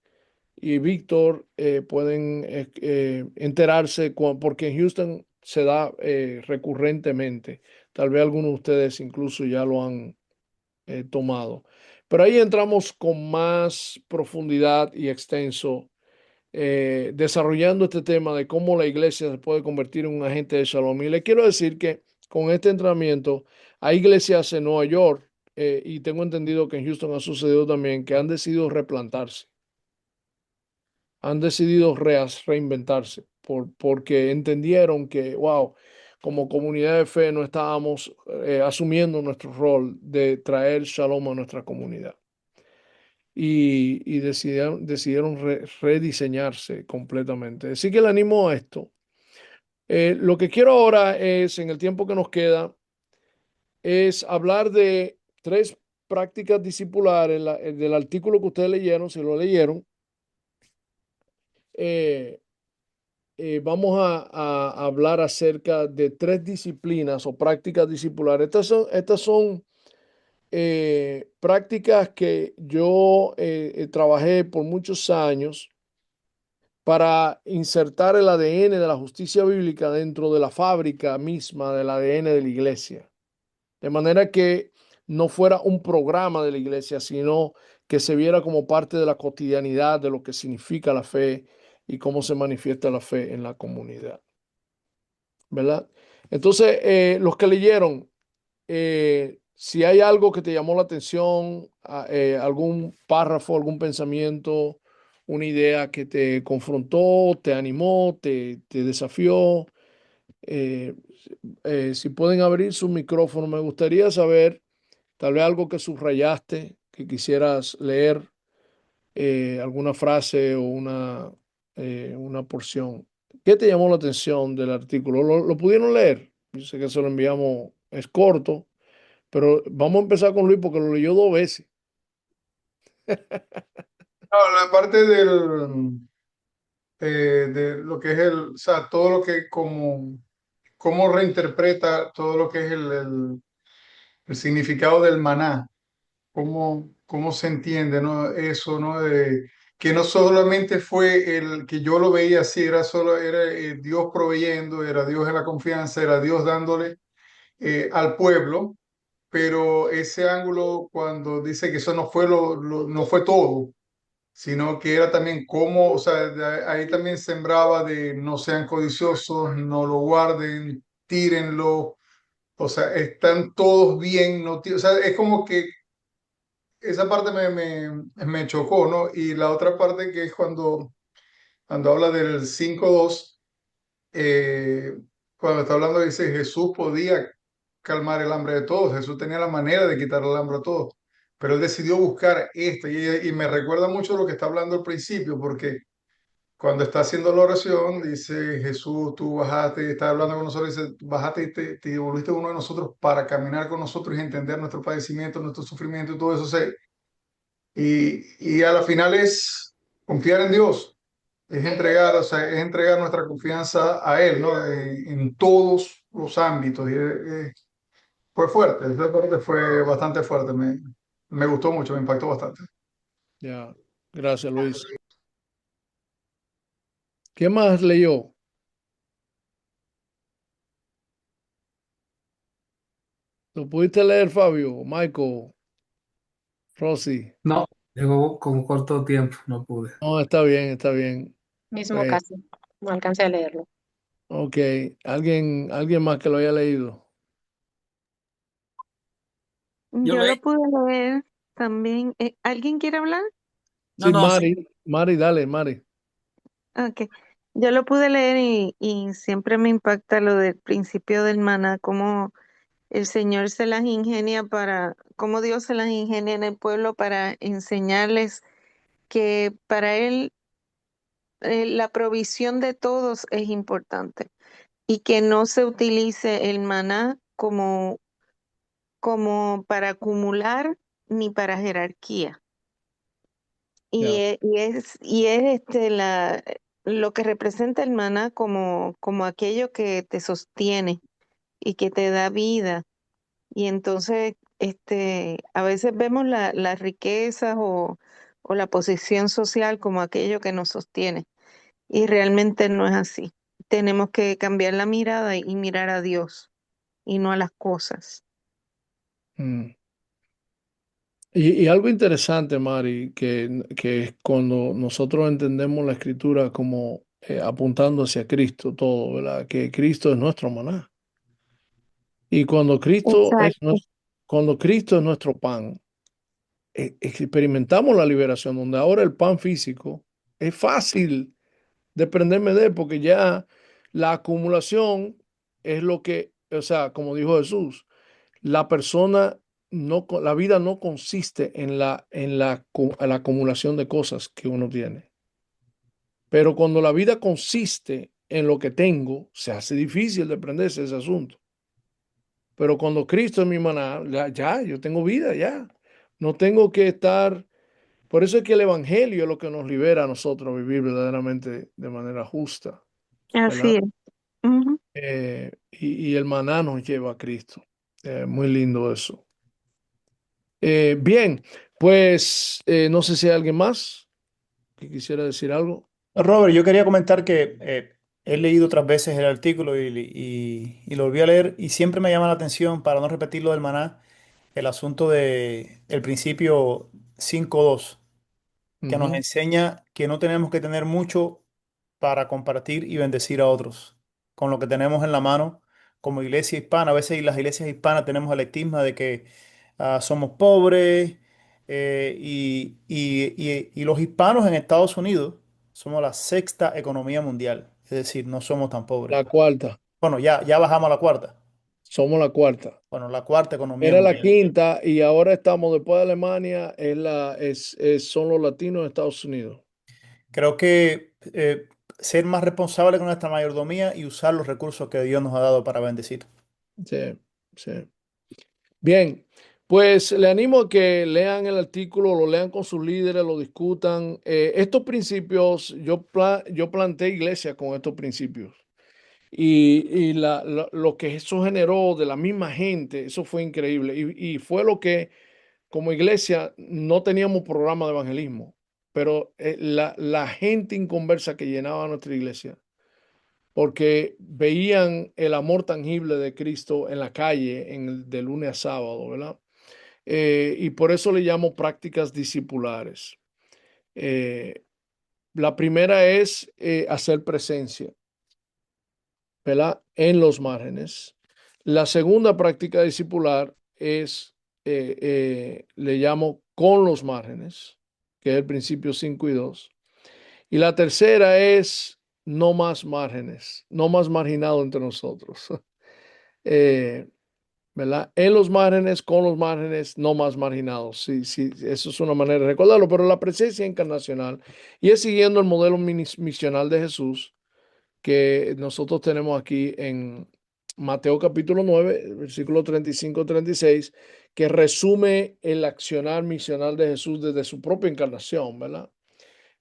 y Víctor pueden enterarse porque en Houston se da recurrentemente. Tal vez algunos de ustedes incluso ya lo han tomado. Pero ahí entramos con más profundidad y extenso, desarrollando este tema de cómo la iglesia se puede convertir en un agente de shalom. Y le quiero decir que con este entrenamiento hay iglesias en Nueva York y tengo entendido que en Houston ha sucedido también que han decidido replantarse, han decidido reinventarse porque entendieron que, wow, como comunidad de fe no estábamos asumiendo nuestro rol de traer shalom a nuestra comunidad. Y decidieron rediseñarse completamente. Así que le animo a esto. Lo que quiero ahora es, en el tiempo que nos queda, es hablar de 3 prácticas discipulares del artículo que ustedes leyeron, si lo leyeron. vamos a hablar acerca de 3 disciplinas o prácticas discipulares. Estas son prácticas que yo trabajé por muchos años para insertar el ADN de la justicia bíblica dentro de la fábrica misma del ADN de la iglesia. De manera que no fuera un programa de la iglesia, sino que se viera como parte de la cotidianidad de lo que significa la fe y cómo se manifiesta la fe en la comunidad, ¿verdad? Entonces, los que leyeron, si hay algo que te llamó la atención, algún párrafo, algún pensamiento, una idea que te confrontó, te animó, te desafió, eh, si pueden abrir su micrófono, me gustaría saber tal vez algo que subrayaste, que quisieras leer, alguna frase o una porción. ¿Qué te llamó la atención del artículo? ¿Lo pudieron leer? Yo sé que se lo enviamos, es corto, pero vamos a empezar con Luis porque lo leyó 2 veces. No, la parte de lo que es o sea, todo lo que cómo reinterpreta todo lo que es el significado del maná, cómo se entiende, ¿no? Eso, ¿no? Que no solamente fue el que yo lo veía así, era Dios proveyendo, era Dios en la confianza, era Dios dándole al pueblo, pero ese ángulo cuando dice que eso no fue no fue todo, sino que era también cómo, o sea, ahí también sembraba de no sean codiciosos, no lo guarden, tírenlo, o sea, están todos bien, no, o sea, es como que esa parte me chocó, ¿no? Y la otra parte que es cuando habla del 5:2, eh, cuando está hablando dice Jesús podía calmar el hambre de todos, Jesús tenía la manera de quitar el hambre a todos, pero él decidió buscar esto y me recuerda mucho lo que está hablando al principio, porque cuando está haciendo la oración dice Jesús, tú bajaste, está hablando con nosotros, dice, bajaste y te volviste uno de nosotros para caminar con nosotros y entender nuestro padecimiento, nuestro sufrimiento y todo eso. O sea, y a la final es confiar en Dios, es entregar, o sea, es entregar nuestra confianza a Él, ¿no? En todos los ámbitos. Fue fuerte, esa parte fue bastante fuerte, me gustó mucho, me impactó bastante. Ya, gracias Luis. ¿Qué más leyó? ¿Lo pudiste leer, Fabio, Michael, Rosy? No, llegó con corto tiempo, no pude. No, está bien, está bien. Mismo caso, no alcancé a leerlo. Ok, ¿alguien más que lo haya leído? Yo Yo leí. lo pude leer también. ¿Alguien quiere hablar? No, Sí, no, sí. Mari, dale, Mari. Ok. Yo lo pude leer y siempre me impacta lo del principio del maná, cómo el Señor se las ingenia cómo Dios se las ingenia en el pueblo para enseñarles que para Él la provisión de todos es importante y que no se utilice el maná como para acumular ni para jerarquía. Ya. Y es lo que representa el maná como aquello que te sostiene y que te da vida. Y entonces, a veces vemos las riquezas o la posición social como aquello que nos sostiene. Y realmente no es así. Tenemos que cambiar la mirada y mirar a Dios y no a las cosas. Mm. Y algo interesante, Mari, que es cuando nosotros entendemos la escritura como apuntando hacia Cristo todo, ¿verdad? Que Cristo es nuestro maná. Y Exacto. cuando Cristo es nuestro pan, experimentamos la liberación, donde ahora el pan físico es fácil desprenderme de él, porque ya la acumulación es lo que, o sea, como dijo Jesús, la persona la vida no consiste en la acumulación de cosas que uno tiene. Pero cuando la vida consiste en lo que tengo, se hace difícil desprenderse de ese asunto. Pero cuando Cristo es mi maná, ya, yo tengo vida, ya. No tengo que estar. Por eso es que el Evangelio es lo que nos libera a nosotros a vivir verdaderamente de manera justa. Así es. Ujú. Y el maná nos lleva a Cristo. Muy lindo eso. Bien, pues no sé si hay alguien más que quisiera decir algo. Robert, yo quería comentar que he leído otras veces el artículo y lo volví a leer y siempre me llama la atención, para no repetir lo del maná, el asunto de el principio 5.2, que nos Ujú. enseña que no tenemos que tener mucho para compartir y bendecir a otros con lo que tenemos en la mano como iglesia hispana. A veces en las iglesias hispanas tenemos el estigma de que somos pobres y los hispanos en Estados Unidos somos la sexta economía mundial, es decir, no somos tan pobres. La cuarta. Bueno, ya bajamos a la cuarta. Somos la cuarta. Bueno, la cuarta economía Era la mundial. quinta y ahora estamos después de Alemania, son los latinos de Estados Unidos. Creo que ser más responsable con nuestra mayordomía y usar los recursos que Dios nos ha dado para bendecir. Sí, sí. Bien, pues le animo a que lean el artículo, lo lean con sus líderes, lo discutan. Estos principios, yo planté iglesia con estos principios. Lo que eso generó de la misma gente, eso fue increíble. Y fue lo que, como iglesia, no teníamos programa de evangelismo, pero la gente inconversa que llenaba nuestra iglesia, porque veían el amor tangible de Cristo en la calle, de lunes a sábado, ¿verdad? Y por eso le llamo prácticas discipulares. Eh, la primera es hacer presencia, ¿verdad? En los márgenes. La segunda práctica discipular es, le llamo con los márgenes, que es el principio 5 y 2. Y la tercera es no más márgenes, no más marginado entre nosotros. Eh, ¿Verdad? En los márgenes, con los márgenes, no más marginados. Sí, sí, eso es una manera de recordarlo, pero la presencia encarnacional y es siguiendo el modelo misional de Jesús que nosotros tenemos aquí en Mateo capítulo 9, versículo 35-36, que resume el accionar misional de Jesús desde su propia encarnación, ¿verdad?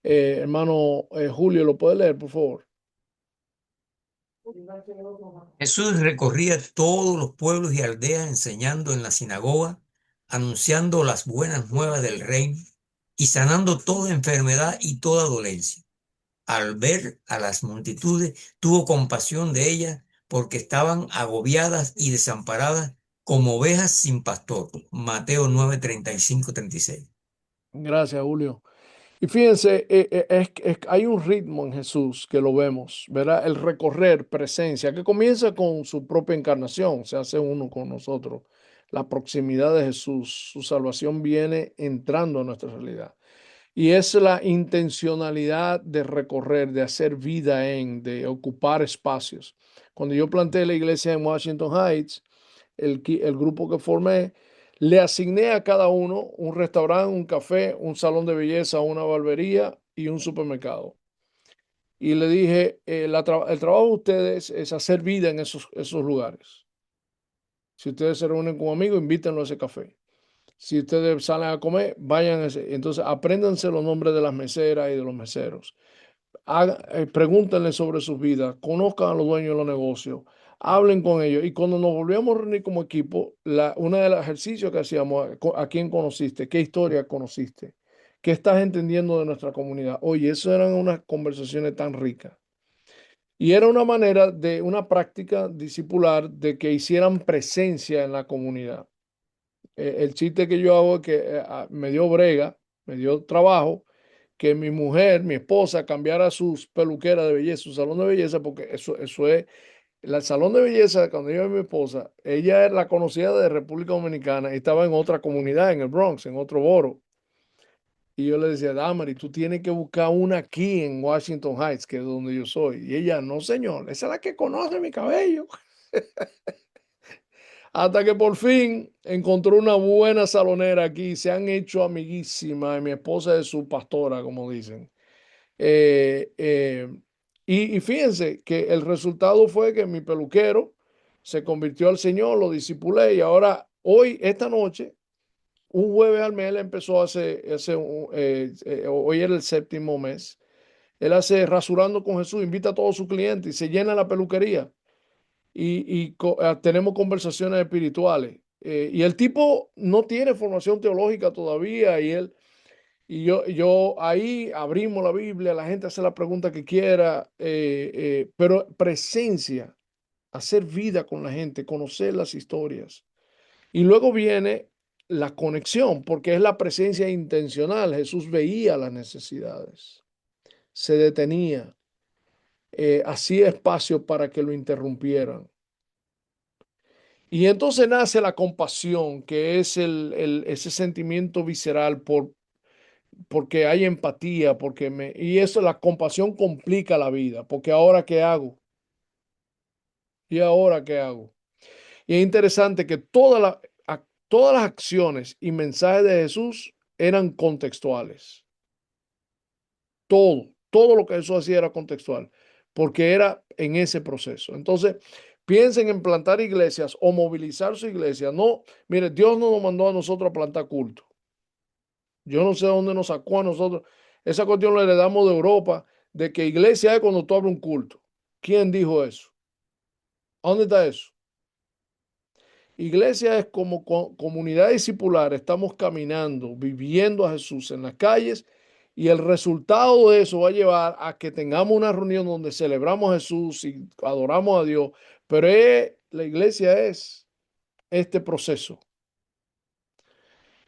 Hermano Julio, ¿lo puede leer, por favor? Jesús recorría todos los pueblos y aldeas enseñando en la sinagoga, anunciando las buenas nuevas del reino y sanando toda enfermedad y toda dolencia. Al ver a las multitudes, tuvo compasión de ellas porque estaban agobiadas y desamparadas como ovejas sin pastor. Mateo 9, 35-36. Gracias, Julio. Y fíjense, hay un ritmo en Jesús que lo vemos, ¿verdad? El recorrer presencia, que comienza con su propia encarnación, se hace uno con nosotros. La proximidad de Jesús, su salvación viene entrando a nuestra realidad. Y es la intencionalidad de recorrer, de hacer vida de ocupar espacios. Cuando yo planté la iglesia en Washington Heights, el grupo que formé, le asigné a cada uno un restaurante, un café, un salón de belleza, una barbería y un supermercado. Y le dije, el trabajo de ustedes es hacer vida en esos lugares. Si ustedes se reúnen con amigos, invítenlo a ese café. Si ustedes salen a comer, vayan a ese. Entonces, apréndanse los nombres de las meseras y de los meseros. Pregúntenle sobre sus vidas, conozcan a los dueños de los negocios, hablen con ellos. Y cuando nos volvíamos a reunir como equipo, uno de los ejercicios que hacíamos, ¿a quién conociste? ¿Qué historia conociste? ¿Qué estás entendiendo de nuestra comunidad? Oye, eso eran unas conversaciones tan ricas. Y era una manera de una práctica discipular de que hicieran presencia en la comunidad. El chiste que yo hago es que me dio brega, me dio trabajo que mi mujer, mi esposa, cambiara sus peluqueras de belleza, su salón de belleza, porque eso es, el salón de belleza, cuando yo vi a mi esposa, ella la conocía de República Dominicana y estaba en otra comunidad, en el Bronx, en otro boro. Y yo le decía, Damari, tú tienes que buscar una aquí en Washington Heights, que es donde yo soy. Y ella, no, señor, esa es la que conoce mi cabello. Hasta que por fin encontró una buena salonera aquí, se han hecho amiguísimas, y mi esposa es su pastora, como dicen. Eh, eh, y fíjense que el resultado fue que mi peluquero se convirtió al Señor, lo discipulé y ahora, hoy, esta noche, un jueves al mes, él empezó hoy era el séptimo mes, Él hace Rasurando con Jesús, invita a todos sus clientes y se llena la peluquería. Tenemos conversaciones espirituales. Y el tipo no tiene formación teológica todavía y yo ahí abrimos la Biblia, la gente hace la pregunta que quiera, pero presencia, hacer vida con la gente, conocer las historias. Y luego viene la conexión, porque es la presencia intencional. Jesús veía las necesidades, se detenía, hacía espacio para que lo interrumpieran. Y entonces nace la compasión, que es ese sentimiento visceral porque hay empatía, y eso, la compasión complica la vida, porque ahora ¿qué hago? ¿Y ahora qué hago? Y es interesante que todas las acciones y mensajes de Jesús eran contextuales. Todo lo que Jesús hacía era contextual, porque era en ese proceso. Entonces, piensen en plantar iglesias o movilizar su iglesia. No, mire, Dios no nos mandó a nosotros a plantar culto. Yo no sé dónde nos sacó a nosotros. Esa cuestión la heredamos de Europa, de que iglesia es cuando tú abres un culto. ¿Quién dijo eso? ¿A dónde está eso? Iglesia es como comunidad discipular, estamos caminando, viviendo a Jesús en las calles y el resultado de eso va a llevar a que tengamos una reunión donde celebramos a Jesús y adoramos a Dios, pero la iglesia es este proceso.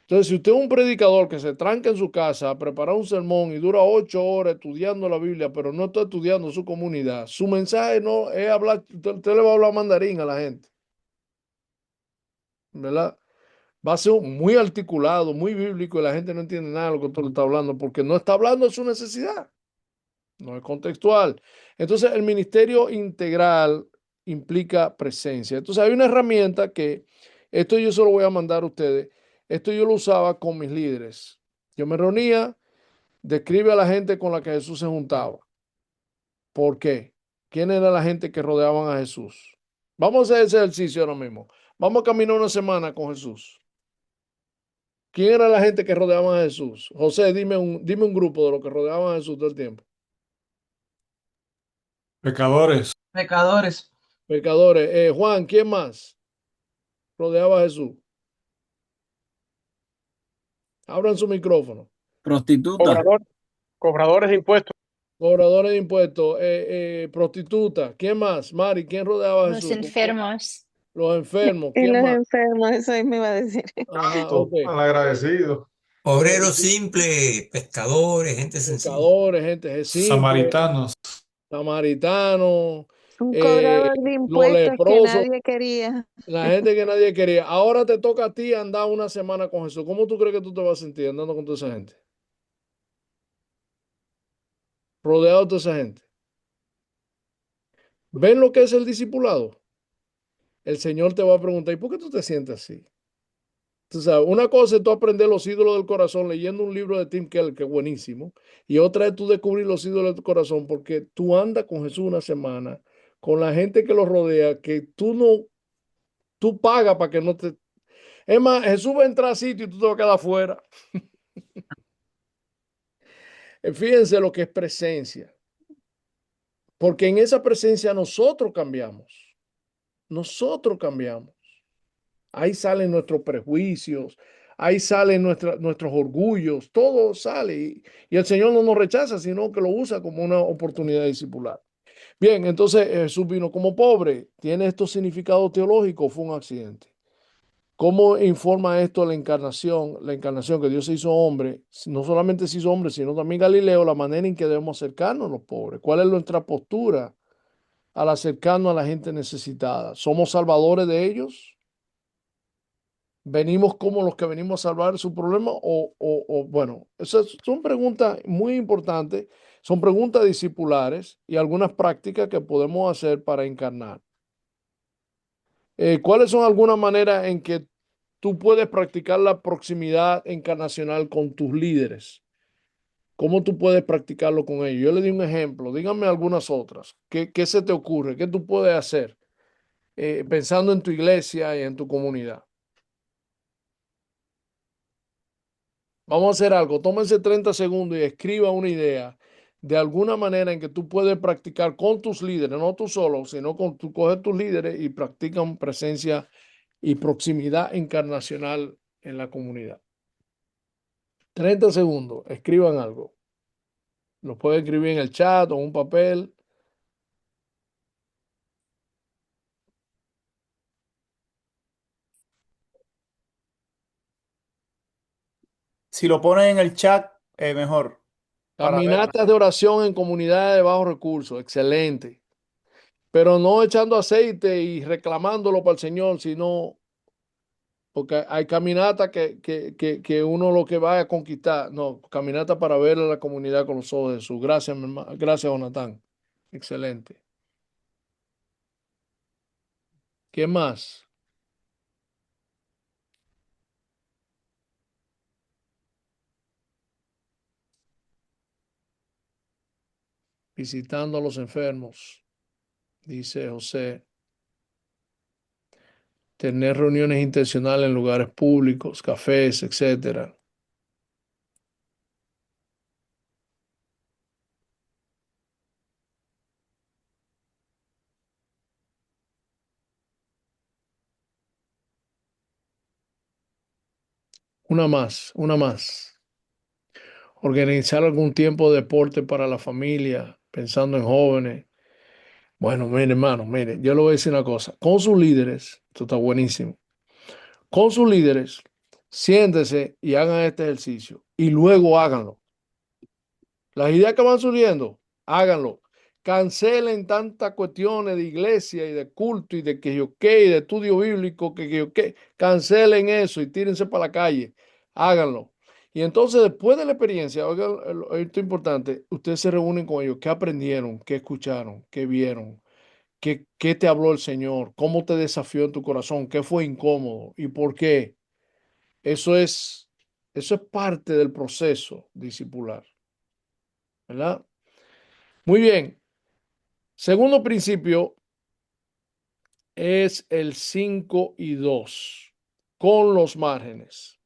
Entonces, si usted es un predicador que se tranca en su casa a preparar un sermón y dura 8 horas estudiando la Biblia, pero no está estudiando su comunidad, su mensaje no es hablar, usted le va a hablar mandarín a la gente, ¿verdad? Va a ser muy articulado, muy bíblico y la gente no entiende nada de lo que usted le está hablando porque no está hablando de su necesidad, no es contextual. Entonces, el ministerio integral implica presencia. Entonces, hay una herramienta que, esto yo se lo voy a mandar a ustedes, esto yo lo usaba con mis líderes. Yo me reunía, describe a la gente con la que Jesús se juntaba. ¿Por qué? ¿Quién era la gente que rodeaban a Jesús? Vamos a hacer ese ejercicio ahora mismo. Vamos a caminar una semana con Jesús. ¿Quién era la gente que rodeaban a Jesús? José, dime un grupo de los que rodeaban a Jesús todo el tiempo. Pecadores. Pecadores. Pecadores. Juan, ¿quién más rodeaba a Jesús? Abran su micrófono. Prostituta. Cobradores de impuestos. Cobradores de impuestos. Prostituta. ¿Quién más? Mari, ¿quién rodeaba a Los Jesús? enfermos. Los enfermos. Y ¿Quién los más? enfermos, eso ahí me iba a decir. Ajá, ok. Malagradecido. Obreros simples, pescadores, gente sencilla. Pescadores, gente simple, Samaritanos. samaritanos, Un cobrador de los impuestos que leprosos, nadie quería. la gente que nadie quería. Ahora te toca a ti andar una semana con Jesús. ¿Cómo tú crees que tú te vas a sentir andando con toda esa gente? Rodeado de toda esa gente. ¿Ven lo que es el discipulado? El Señor te va a preguntar, ¿y por qué tú te sientes así? Tú sabes, una cosa es tú aprender los ídolos del corazón leyendo un libro de Tim Keller, que es buenísimo, y otra es tú descubrir los ídolos del corazón porque tú andas con Jesús una semana, con la gente que lo rodea, que tú pagas para que no te... Es más, Jesús va a entrar a sitio y tú te vas a quedar afuera. Fíjense lo que es presencia, porque en esa presencia nosotros cambiamos, nosotros cambiamos. Ahí salen nuestros prejuicios, ahí salen nuestros orgullos, todo sale. Y el Señor no nos rechaza, sino que lo usa como una oportunidad discipular. Bien, entonces Jesús vino como pobre. ¿Tiene estos significados teológicos? Fue un accidente. ¿Cómo informa esto la encarnación? La encarnación que Dios se hizo hombre, no solamente se hizo hombre, sino también Galileo, la manera en que debemos acercarnos a los pobres. ¿Cuál es nuestra postura al acercarnos a la gente necesitada? ¿Somos salvadores de ellos? ¿Venimos como los que venimos a salvar su problema? Bueno, esas son preguntas muy importantes, son preguntas discipulares y algunas prácticas que podemos hacer para encarnar. ¿Cuáles son algunas maneras en que tú puedes practicar la proximidad encarnacional con tus líderes? ¿Cómo tú puedes practicarlo con ellos? Yo le di un ejemplo, díganme algunas otras. ¿Qué se te ocurre? ¿Qué tú puedes hacer pensando en tu iglesia y en tu comunidad? Vamos a hacer algo. Tómense 30 segundos y escriba una idea de alguna manera en que tú puedes practicar con tus líderes, no tú solo, sino con tú coges tus líderes y practican presencia y proximidad encarnacional en la comunidad. 30 segundos, escriban algo. Lo pueden escribir en el chat o en un papel. Si lo ponen en el chat, mejor. Para ver. Caminatas de oración en comunidades de bajos recursos, excelente. Pero no echando aceite y reclamándolo para el Señor, sino porque hay caminatas que uno lo que va a conquistar. No, caminata para ver a la comunidad con los ojos de Jesús. Gracias, mi hermano. Gracias, Jonathan. Excelente. ¿Qué más? Visitando a los enfermos, dice José. Tener reuniones intencionales en lugares públicos, cafés, etcétera. Una más, una más. Organizar algún tiempo de deporte para la familia, pensando en jóvenes. Bueno, mire, hermano, mire, yo le voy a decir una cosa. Con sus líderes, esto está buenísimo. Con sus líderes, siéntese y hagan este ejercicio y luego háganlo. Las ideas que van surgiendo, háganlo. Cancelen tantas cuestiones de iglesia y de culto y de que yo qué y de estudio bíblico que yo qué. Cancelen eso y tírense para la calle. Háganlo. Y entonces, después de la experiencia, oigan, esto es importante, ustedes se reúnen con ellos. ¿Qué aprendieron? ¿Qué escucharon? ¿Qué vieron? ¿Qué te habló el Señor? ¿Cómo te desafió en tu corazón? ¿Qué fue incómodo? ¿Y por qué? Eso es, eso es parte del proceso discipular, ¿verdad? Muy bien. Segundo principio es el 5 y 2 con los márgenes.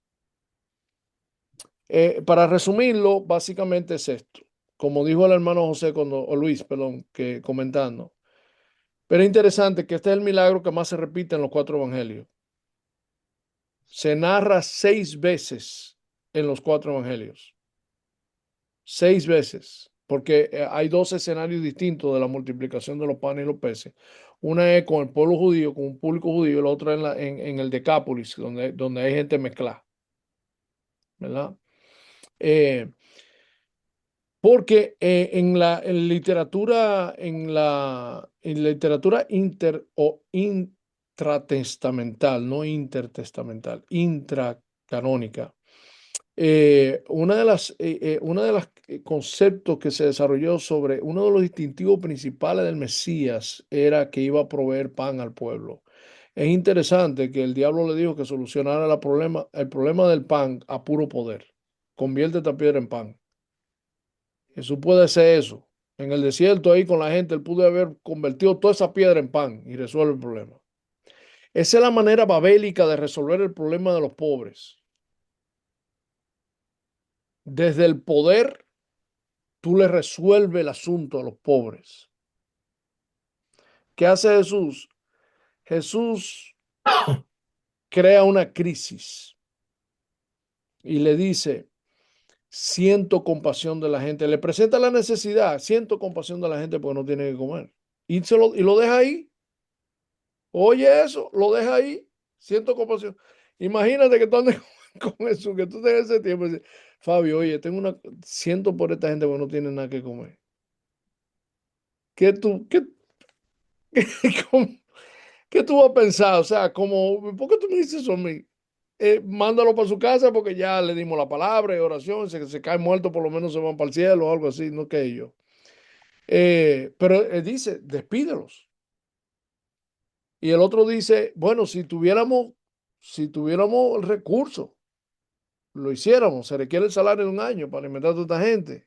Para resumirlo, básicamente es esto. Como dijo el hermano José o Luis, perdón, que comentando. Pero es interesante que este es el milagro que más se repite en los 4 evangelios. Se narra 6 veces en los 4 evangelios. 6 veces, porque hay 2 escenarios distintos de la multiplicación de los panes y los peces. Una es con el pueblo judío, con un público judío, y la otra en el Decápolis, donde hay gente mezclada, ¿verdad? Porque en literatura, en literatura o intratestamental, no intertestamental, intracanónica, una de las conceptos que se desarrolló sobre uno de los distintivos principales del Mesías era que iba a proveer pan al pueblo. Es interesante que el diablo le dijo que solucionara el problema del pan a puro poder. Convierte esta piedra en pan. Jesús puede hacer eso. En el desierto ahí con la gente, él pudo haber convertido toda esa piedra en pan y resuelve el problema. Esa es la manera babélica de resolver el problema de los pobres. Desde el poder, tú le resuelves el asunto a los pobres. ¿Qué hace Jesús? Jesús crea una crisis y le dice, siento compasión de la gente. Le presenta la necesidad, siento compasión de la gente porque no tiene que comer. Y lo deja ahí. Oye eso, lo deja ahí. Siento compasión. Imagínate que tú andes con eso, que tú tengas ese tiempo y dices, Fabio, oye, siento por esta gente porque no tiene nada que comer. ¿Qué tú, qué, cómo- ¿Qué tú vas a pensar? O sea, ¿por qué tú me dices eso a mí? Mándalo para su casa porque ya le dimos la palabra y oración, se cae muerto, por lo menos se van para el cielo o algo así, no que yo. Pero él dice, despídelos. Y el otro dice, bueno, si tuviéramos el recurso, lo hiciéramos, se requiere el salario de un año para alimentar a toda esta gente.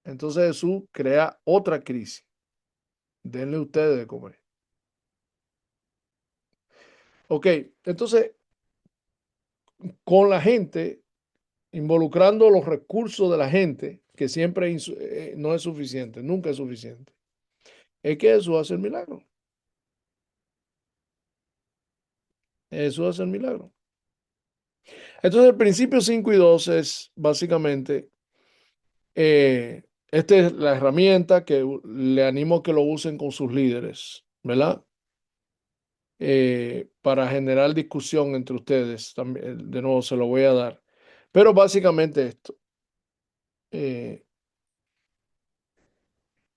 Entonces Jesús crea otra crisis. Denle ustedes de comer. Ok, entonces con la gente, involucrando los recursos de la gente, que siempre no es suficiente, nunca es suficiente, es que Jesús hace el milagro. Jesús hace el milagro. Entonces, el principio 5 y 2 es básicamente, esta es la herramienta que le animo a que lo usen con sus líderes, ¿verdad? Para generar discusión entre ustedes. También, de nuevo, se lo voy a dar. Pero básicamente esto.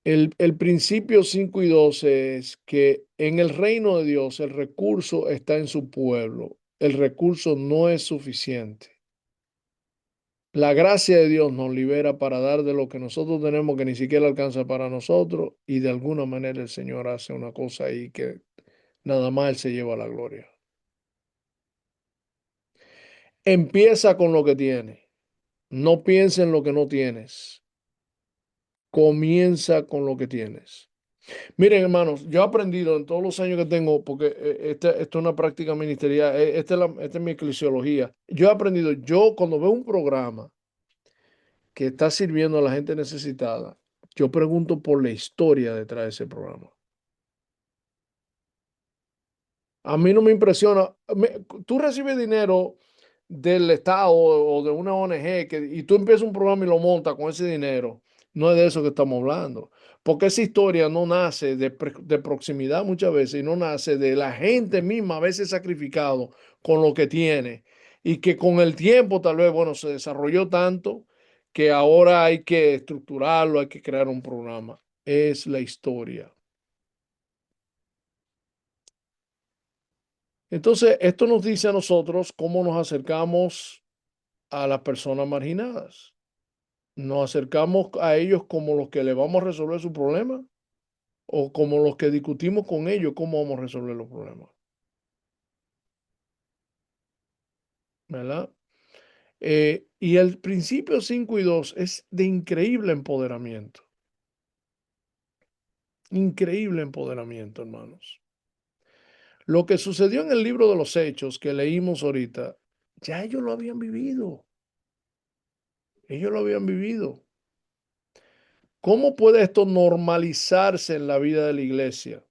El principio 5 y 12 es que en el reino de Dios el recurso está en su pueblo. El recurso no es suficiente. La gracia de Dios nos libera para dar de lo que nosotros tenemos que ni siquiera alcanza para nosotros, y de alguna manera el Señor hace una cosa ahí que nada más Él se lleva la gloria. Empieza con lo que tienes. No piensa en lo que no tienes. Comienza con lo que tienes. Miren, hermanos, yo he aprendido en todos los años que tengo, porque esta es una práctica ministerial, esta es mi eclesiología. Yo he aprendido, yo cuando veo un programa que está sirviendo a la gente necesitada, yo pregunto por la historia detrás de ese programa. A mí no me impresiona. Tú recibes dinero del Estado o de una ONG y tú empiezas un programa y lo montas con ese dinero. No es de eso que estamos hablando. Porque esa historia no nace de proximidad muchas veces y no nace de la gente misma, a veces sacrificado con lo que tiene. Y que con el tiempo tal vez, bueno, se desarrolló tanto que ahora hay que estructurarlo, hay que crear un programa. Es la historia. Entonces, esto nos dice a nosotros cómo nos acercamos a las personas marginadas. ¿Nos acercamos a ellos como los que le vamos a resolver su problema o como los que discutimos con ellos cómo vamos a resolver los problemas? ¿Verdad? Y el principio 5 y 2 es de increíble empoderamiento. Increíble empoderamiento, hermanos. Lo que sucedió en el libro de los Hechos que leímos ahorita, ya ellos lo habían vivido. Ellos lo habían vivido. ¿Cómo puede esto normalizarse en la vida de la iglesia?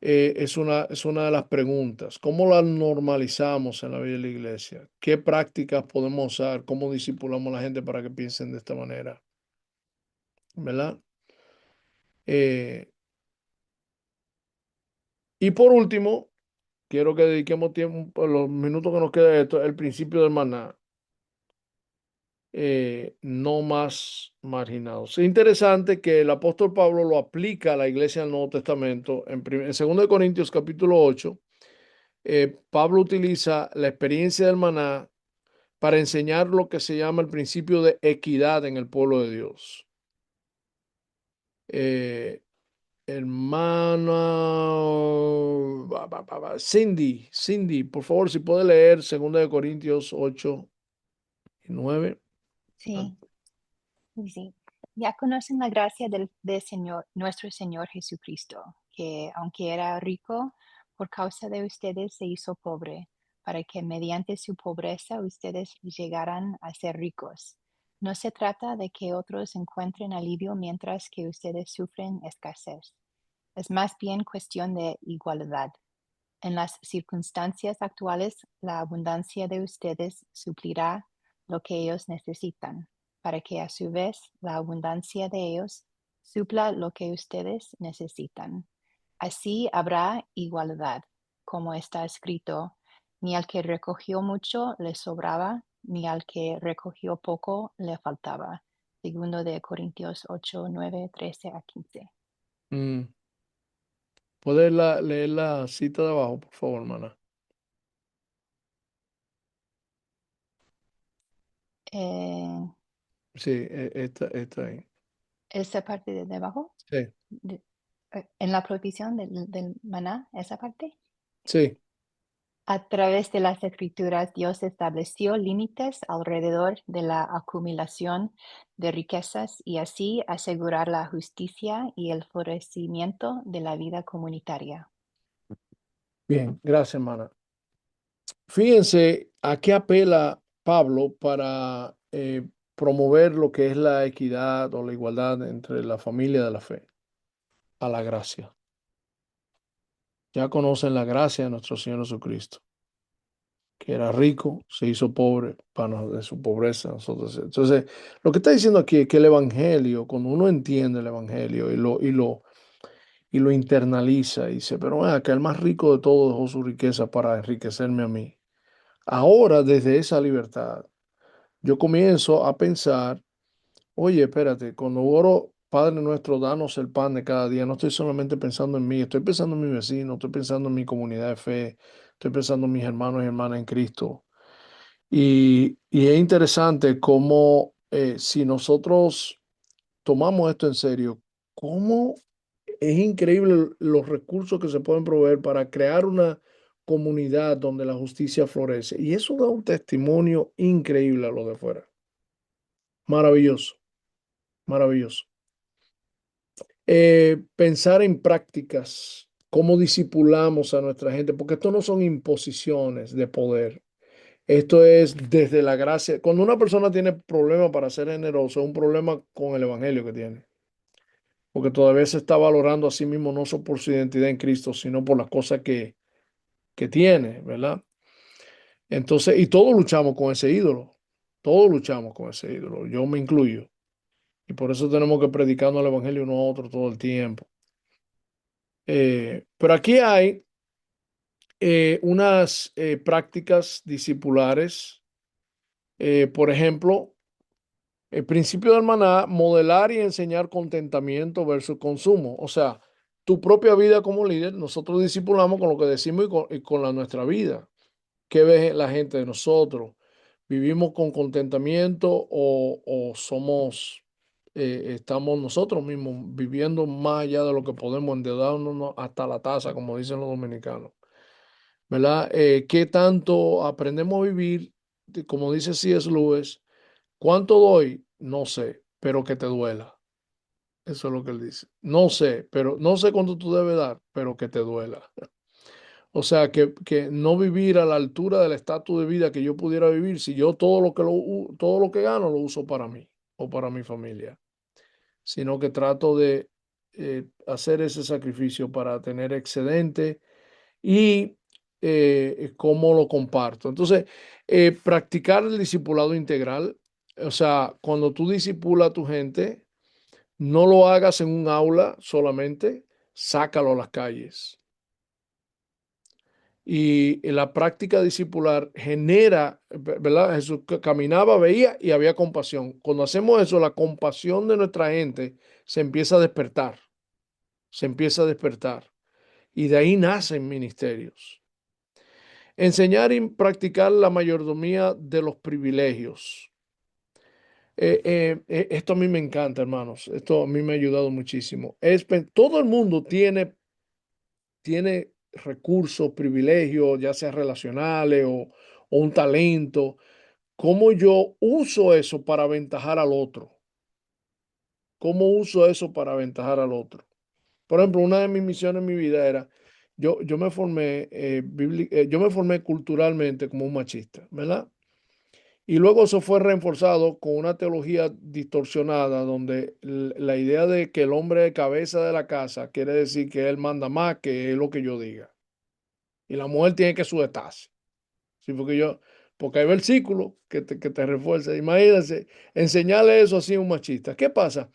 Es una de las preguntas. ¿Cómo la normalizamos en la vida de la iglesia? ¿Qué prácticas podemos usar? ¿Cómo discipulamos a la gente para que piensen de esta manera? ¿Verdad? Y por último, quiero que dediquemos tiempo, los minutos que nos queda de esto, el principio del maná. No más marginados. Es interesante que el apóstol Pablo lo aplica a la iglesia del Nuevo Testamento. En 2 Corintios capítulo 8, Pablo utiliza la experiencia del maná para enseñar lo que se llama el principio de equidad en el pueblo de Dios. Hermana Cindy, por favor, si puede leer 2 Corintios 8 y 9. Sí, sí. Ya conocen la gracia del Señor, nuestro Señor Jesucristo, que aunque era rico, por causa de ustedes se hizo pobre, para que mediante su pobreza ustedes llegaran a ser ricos. No se trata de que otros encuentren alivio mientras que ustedes sufren escasez. Es más bien cuestión de igualdad. En las circunstancias actuales, la abundancia de ustedes suplirá lo que ellos necesitan, para que a su vez la abundancia de ellos supla lo que ustedes necesitan. Así habrá igualdad, como está escrito, ni al que recogió mucho le sobraba, ni al que recogió poco le faltaba. 2 Corintios 8, 9, 13 a 15. ¿Puedes leer la cita de abajo, por favor, hermana? Sí, esta ahí. Esa parte de abajo, Sí, en la prohibición del maná, esa parte. sí. A través de las escrituras, Dios estableció límites alrededor de la acumulación de riquezas y así asegurar la justicia y el florecimiento de la vida comunitaria. Bien, gracias, hermana. Fíjense a qué apela Pablo para promover lo que es la equidad o la igualdad entre la familia de la fe, a la gracia. Ya conocen la gracia de nuestro Señor Jesucristo, que era rico, se hizo pobre para de su pobreza. Nosotros. Entonces, lo que está diciendo aquí es que el Evangelio, cuando uno entiende el Evangelio y lo internaliza, y dice, pero vea, que el más rico de todos dejó su riqueza para enriquecerme a mí. Ahora, desde esa libertad, yo comienzo a pensar, oye, espérate, cuando oro, Padre nuestro, danos el pan de cada día, no estoy solamente pensando en mí, estoy pensando en mi vecino, estoy pensando en mi comunidad de fe, estoy pensando en mis hermanos y hermanas en Cristo. Y es interesante cómo si nosotros tomamos esto en serio, cómo es increíble los recursos que se pueden proveer para crear una comunidad donde la justicia florece. Y eso da un testimonio increíble a los de fuera. Maravilloso, maravilloso. Pensar en prácticas, cómo discipulamos a nuestra gente, porque esto no son imposiciones de poder. Esto es desde la gracia. Cuando una persona tiene problema para ser generoso, es un problema con el evangelio que tiene. Porque todavía se está valorando a sí mismo no solo por su identidad en Cristo, sino por las cosas que tiene, ¿verdad? Entonces, y todos luchamos con ese ídolo. Todos luchamos con ese ídolo. Yo me incluyo. Y por eso tenemos que predicar el evangelio uno a otro todo el tiempo. Pero aquí hay unas prácticas discipulares. Por ejemplo, el principio del maná, modelar y enseñar contentamiento versus consumo. O sea, tu propia vida como líder, nosotros discipulamos con lo que decimos y con nuestra vida. ¿Qué ve la gente de nosotros? ¿Vivimos con contentamiento o somos, estamos nosotros mismos viviendo más allá de lo que podemos endeudarnos hasta la taza, como dicen los dominicanos? ¿Verdad? ¿Qué tanto aprendemos a vivir? Como dice C.S. Lewis, ¿cuánto doy? No sé, pero que te duela. Eso es lo que él dice. No sé, pero no sé cuánto tú debes dar, pero que te duela. O sea, que no vivir a la altura del estatus de vida que yo pudiera vivir si yo todo lo que gano lo uso para mí o para mi familia, sino que trato de hacer ese sacrificio para tener excedente y cómo lo comparto. Entonces, practicar el discipulado integral, o sea, cuando tú discipulas a tu gente, no lo hagas en un aula solamente, sácalo a las calles. Y la práctica discipular genera, ¿verdad? Jesús caminaba, veía y había compasión. Cuando hacemos eso, la compasión de nuestra gente se empieza a despertar, se empieza a despertar. Y de ahí nacen ministerios. Enseñar y practicar la mayordomía de los privilegios. Esto a mí me encanta, hermanos. Esto a mí me ha ayudado muchísimo. Todo el mundo tiene recursos, privilegios, ya sea relacionales o un talento. ¿Cómo yo uso eso para aventajar al otro? ¿Cómo uso eso para aventajar al otro? Por ejemplo, una de mis misiones en mi vida era, yo me formé, yo me formé culturalmente como un machista, ¿verdad? Y luego eso fue reforzado con una teología distorsionada donde la idea de que el hombre es cabeza de la casa quiere decir que él manda más que es lo que yo diga. Y la mujer tiene que sujetarse. Sí, porque hay versículos que te refuerzan. Imagínense, enseñarle eso así a un machista. ¿Qué pasa?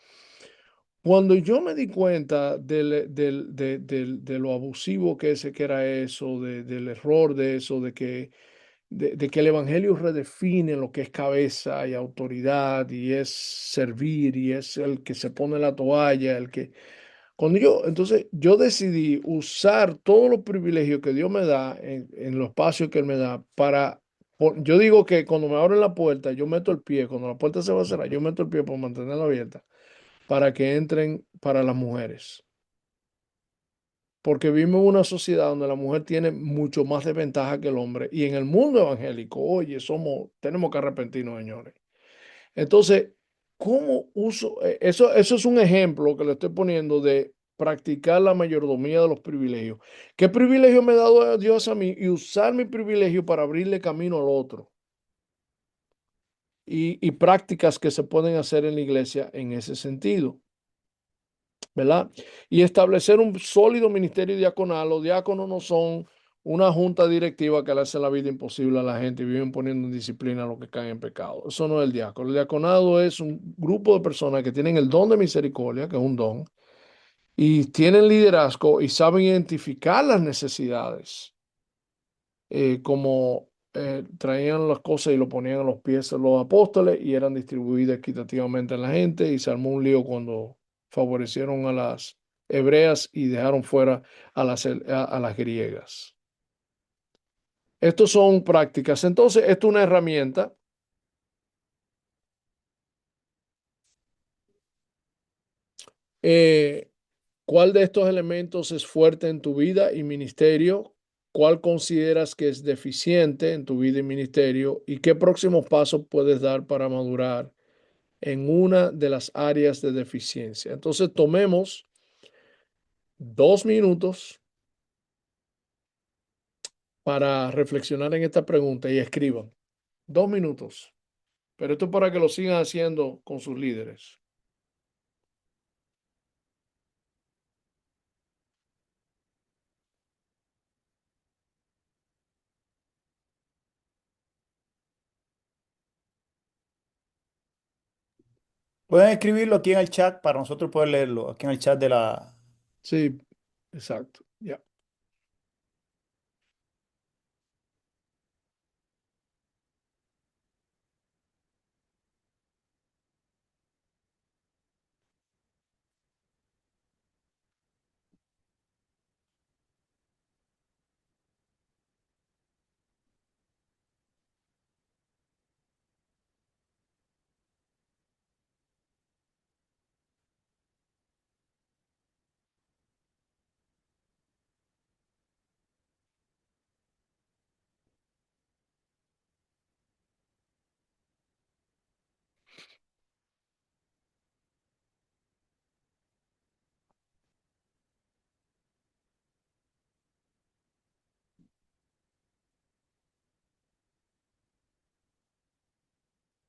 Cuando yo me di cuenta de lo abusivo que era eso, del error de eso, de que el Evangelio redefine lo que es cabeza y autoridad y es servir y es el que se pone la toalla, entonces yo decidí usar todos los privilegios que Dios me da en los espacios que Él me da yo digo que cuando me abren la puerta, yo meto el pie, cuando la puerta se va a cerrar, yo meto el pie por mantenerla abierta para que entren para las mujeres. Porque vivimos en una sociedad donde la mujer tiene mucho más de ventaja que el hombre. Y en el mundo evangélico, oye, tenemos que arrepentirnos, señores. Entonces, ¿cómo uso? Eso es un ejemplo que le estoy poniendo de practicar la mayordomía de los privilegios. ¿Qué privilegio me ha dado Dios a mí? Y usar mi privilegio para abrirle camino al otro. y prácticas que se pueden hacer en la iglesia en ese sentido, ¿verdad? Y establecer un sólido ministerio diaconal. Los diáconos no son una junta directiva que le hace la vida imposible a la gente y viven poniendo en disciplina a los que caen en pecado. Eso no es el diácono. El diaconado es un grupo de personas que tienen el don de misericordia, que es un don, y tienen liderazgo y saben identificar las necesidades, como traían las cosas y lo ponían a los pies de los apóstoles y eran distribuidas equitativamente a la gente, y se armó un lío cuando favorecieron a las hebreas y dejaron fuera a las griegas. Estos son prácticas. Entonces, esto es una herramienta. ¿Cuál de estos elementos es fuerte en tu vida y ministerio? ¿Cuál consideras que es deficiente en tu vida y ministerio? ¿Y qué próximos pasos puedes dar para madurar en una de las áreas de deficiencia? Entonces, tomemos 2 minutos para reflexionar en esta pregunta y escriban. 2 minutos. Pero esto es para que lo sigan haciendo con sus líderes. Pueden escribirlo aquí en el chat para nosotros poder leerlo, aquí en el chat de la... Sí, exacto. Ya.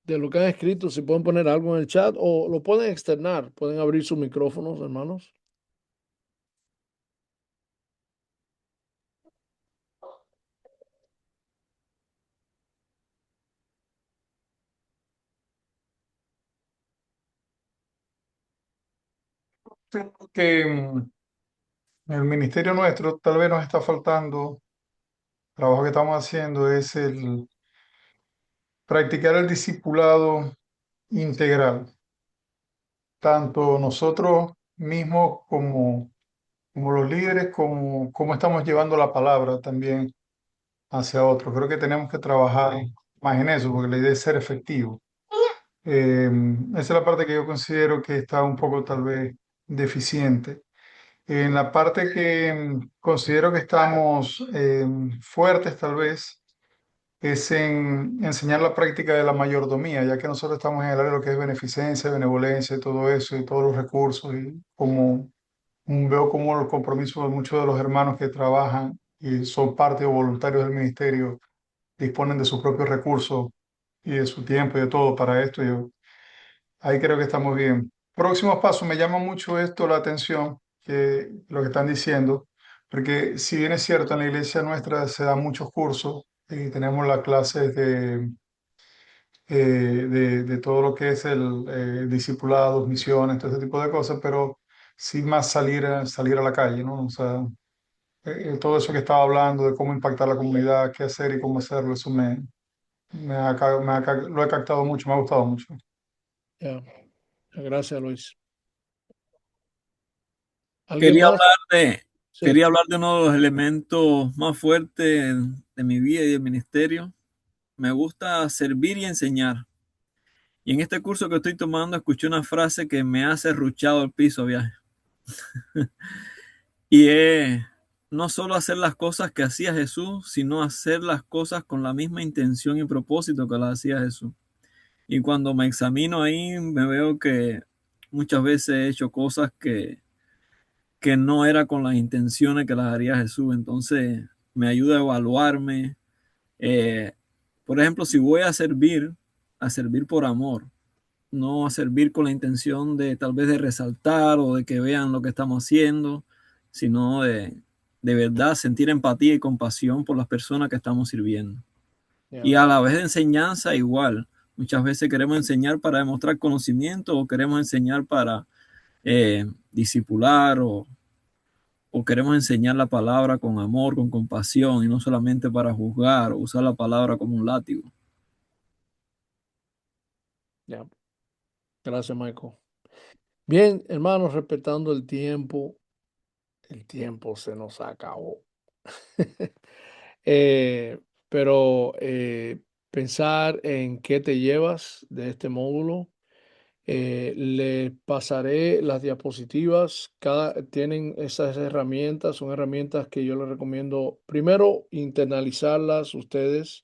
De lo que han escrito, si pueden poner algo en el chat o lo pueden externar, pueden abrir sus micrófonos, hermanos. Creo que en el ministerio nuestro tal vez nos está faltando, el trabajo que estamos haciendo es el practicar el discipulado integral, tanto nosotros mismos como los líderes, como cómo estamos llevando la palabra también hacia otros. Creo que tenemos que trabajar más en eso, porque la idea es ser efectivo. Esa es la parte que yo considero que está un poco tal vez deficiente. En la parte que considero que estamos fuertes tal vez es en enseñar la práctica de la mayordomía, ya que nosotros estamos en el área de lo que es beneficencia, benevolencia y todo eso, y todos los recursos, y como veo como los compromisos de muchos de los hermanos que trabajan y son parte o voluntarios del ministerio disponen de sus propios recursos y de su tiempo y de todo para esto. Yo ahí creo que estamos bien. Próximos pasos, me llama mucho esto la atención, que lo que están diciendo, porque si bien es cierto, en la iglesia nuestra se dan muchos cursos y tenemos las clases de todo lo que es el discipulado, misiones, todo ese tipo de cosas, pero sin más salir a la calle, ¿no? O sea, todo eso que estaba hablando de cómo impactar la comunidad, qué hacer y cómo hacerlo, eso lo he captado mucho, me ha gustado mucho. Ya. Gracias, Luis. ¿Alguien Quería más? hablar de, Sí. quería hablar de uno de los elementos más fuertes de mi vida y del ministerio. Me gusta servir y enseñar. Y en este curso que estoy tomando escuché una frase que me ha serruchado el piso, viaje. Y es no solo hacer las cosas que hacía Jesús, sino hacer las cosas con la misma intención y propósito que las hacía Jesús. Y cuando me examino ahí, me veo que muchas veces he hecho cosas que no era con las intenciones que las haría Jesús. Entonces me ayuda a evaluarme. Eh, por ejemplo, si voy a servir, a servir por amor, no a servir con la intención de tal vez de resaltar o de que vean lo que estamos haciendo, sino de verdad sentir empatía y compasión por las personas que estamos sirviendo. Y Yeah. a la vez de enseñanza igual. Muchas veces queremos enseñar para demostrar conocimiento o queremos enseñar para discipular o queremos enseñar la palabra con amor, con compasión y no solamente para juzgar o usar la palabra como un látigo. Yeah. Gracias, Michael. Bien, hermanos, respetando el tiempo se nos acabó. Pero pensar en qué te llevas de este módulo. Le pasaré las diapositivas. Tienen esas herramientas, son herramientas que yo les recomiendo primero internalizarlas ustedes,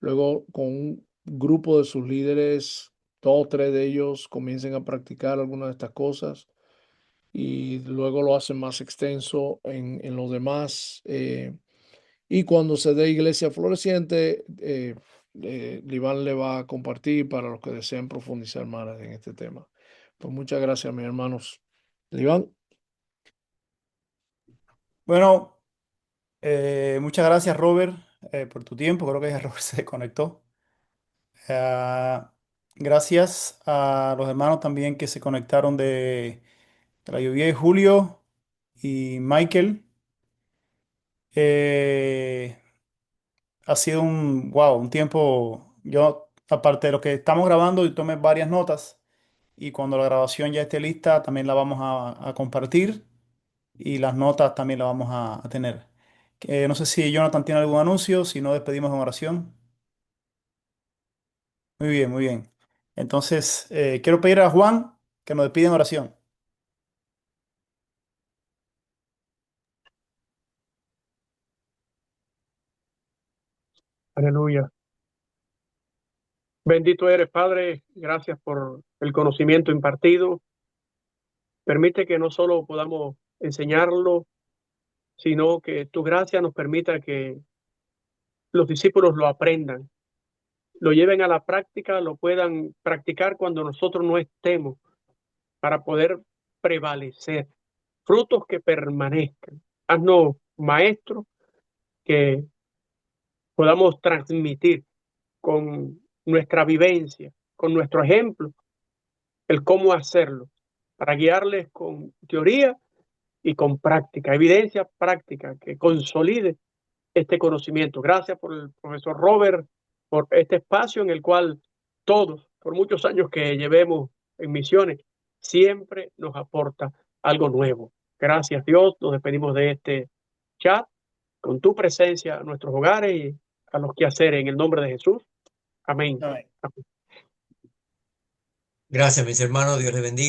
luego con un grupo de sus líderes, 2 o 3 de ellos comiencen a practicar algunas de estas cosas y luego lo hacen más extenso en los demás. Y cuando se dé Iglesia Floreciente, Liván le va a compartir para los que deseen profundizar más en este tema. Pues muchas gracias, mis hermanos. Liván. Bueno, muchas gracias, Robert, por tu tiempo. Creo que ya Robert se desconectó. Gracias a los hermanos también que se conectaron de la lluvia de Julio y Michael. Eh, ha sido un tiempo. Yo, aparte de lo que estamos grabando, y tomé varias notas. Y cuando la grabación ya esté lista, también la vamos a compartir. Y las notas también las vamos a tener. No sé si Jonathan tiene algún anuncio, si no despedimos en oración. Muy bien, muy bien. Entonces, quiero pedir a Juan que nos despida en oración. Aleluya. Bendito eres, Padre. Gracias por el conocimiento impartido. Permite que no solo podamos enseñarlo, sino que tu gracia nos permita que los discípulos lo aprendan, lo lleven a la práctica, lo puedan practicar cuando nosotros no estemos, para poder prevalecer. Frutos que permanezcan. Haznos maestros que podamos transmitir con nuestra vivencia, con nuestro ejemplo, el cómo hacerlo, para guiarles con teoría y con práctica, evidencia práctica que consolide este conocimiento. Gracias por el profesor Robert, por este espacio en el cual todos, por muchos años que llevemos en misiones, siempre nos aporta algo nuevo. Gracias, Dios. Nos despedimos de este chat con tu presencia a nuestros hogares y a los quehaceres en el nombre de Jesús. Amén. Amén. Gracias, mis hermanos. Dios les bendiga.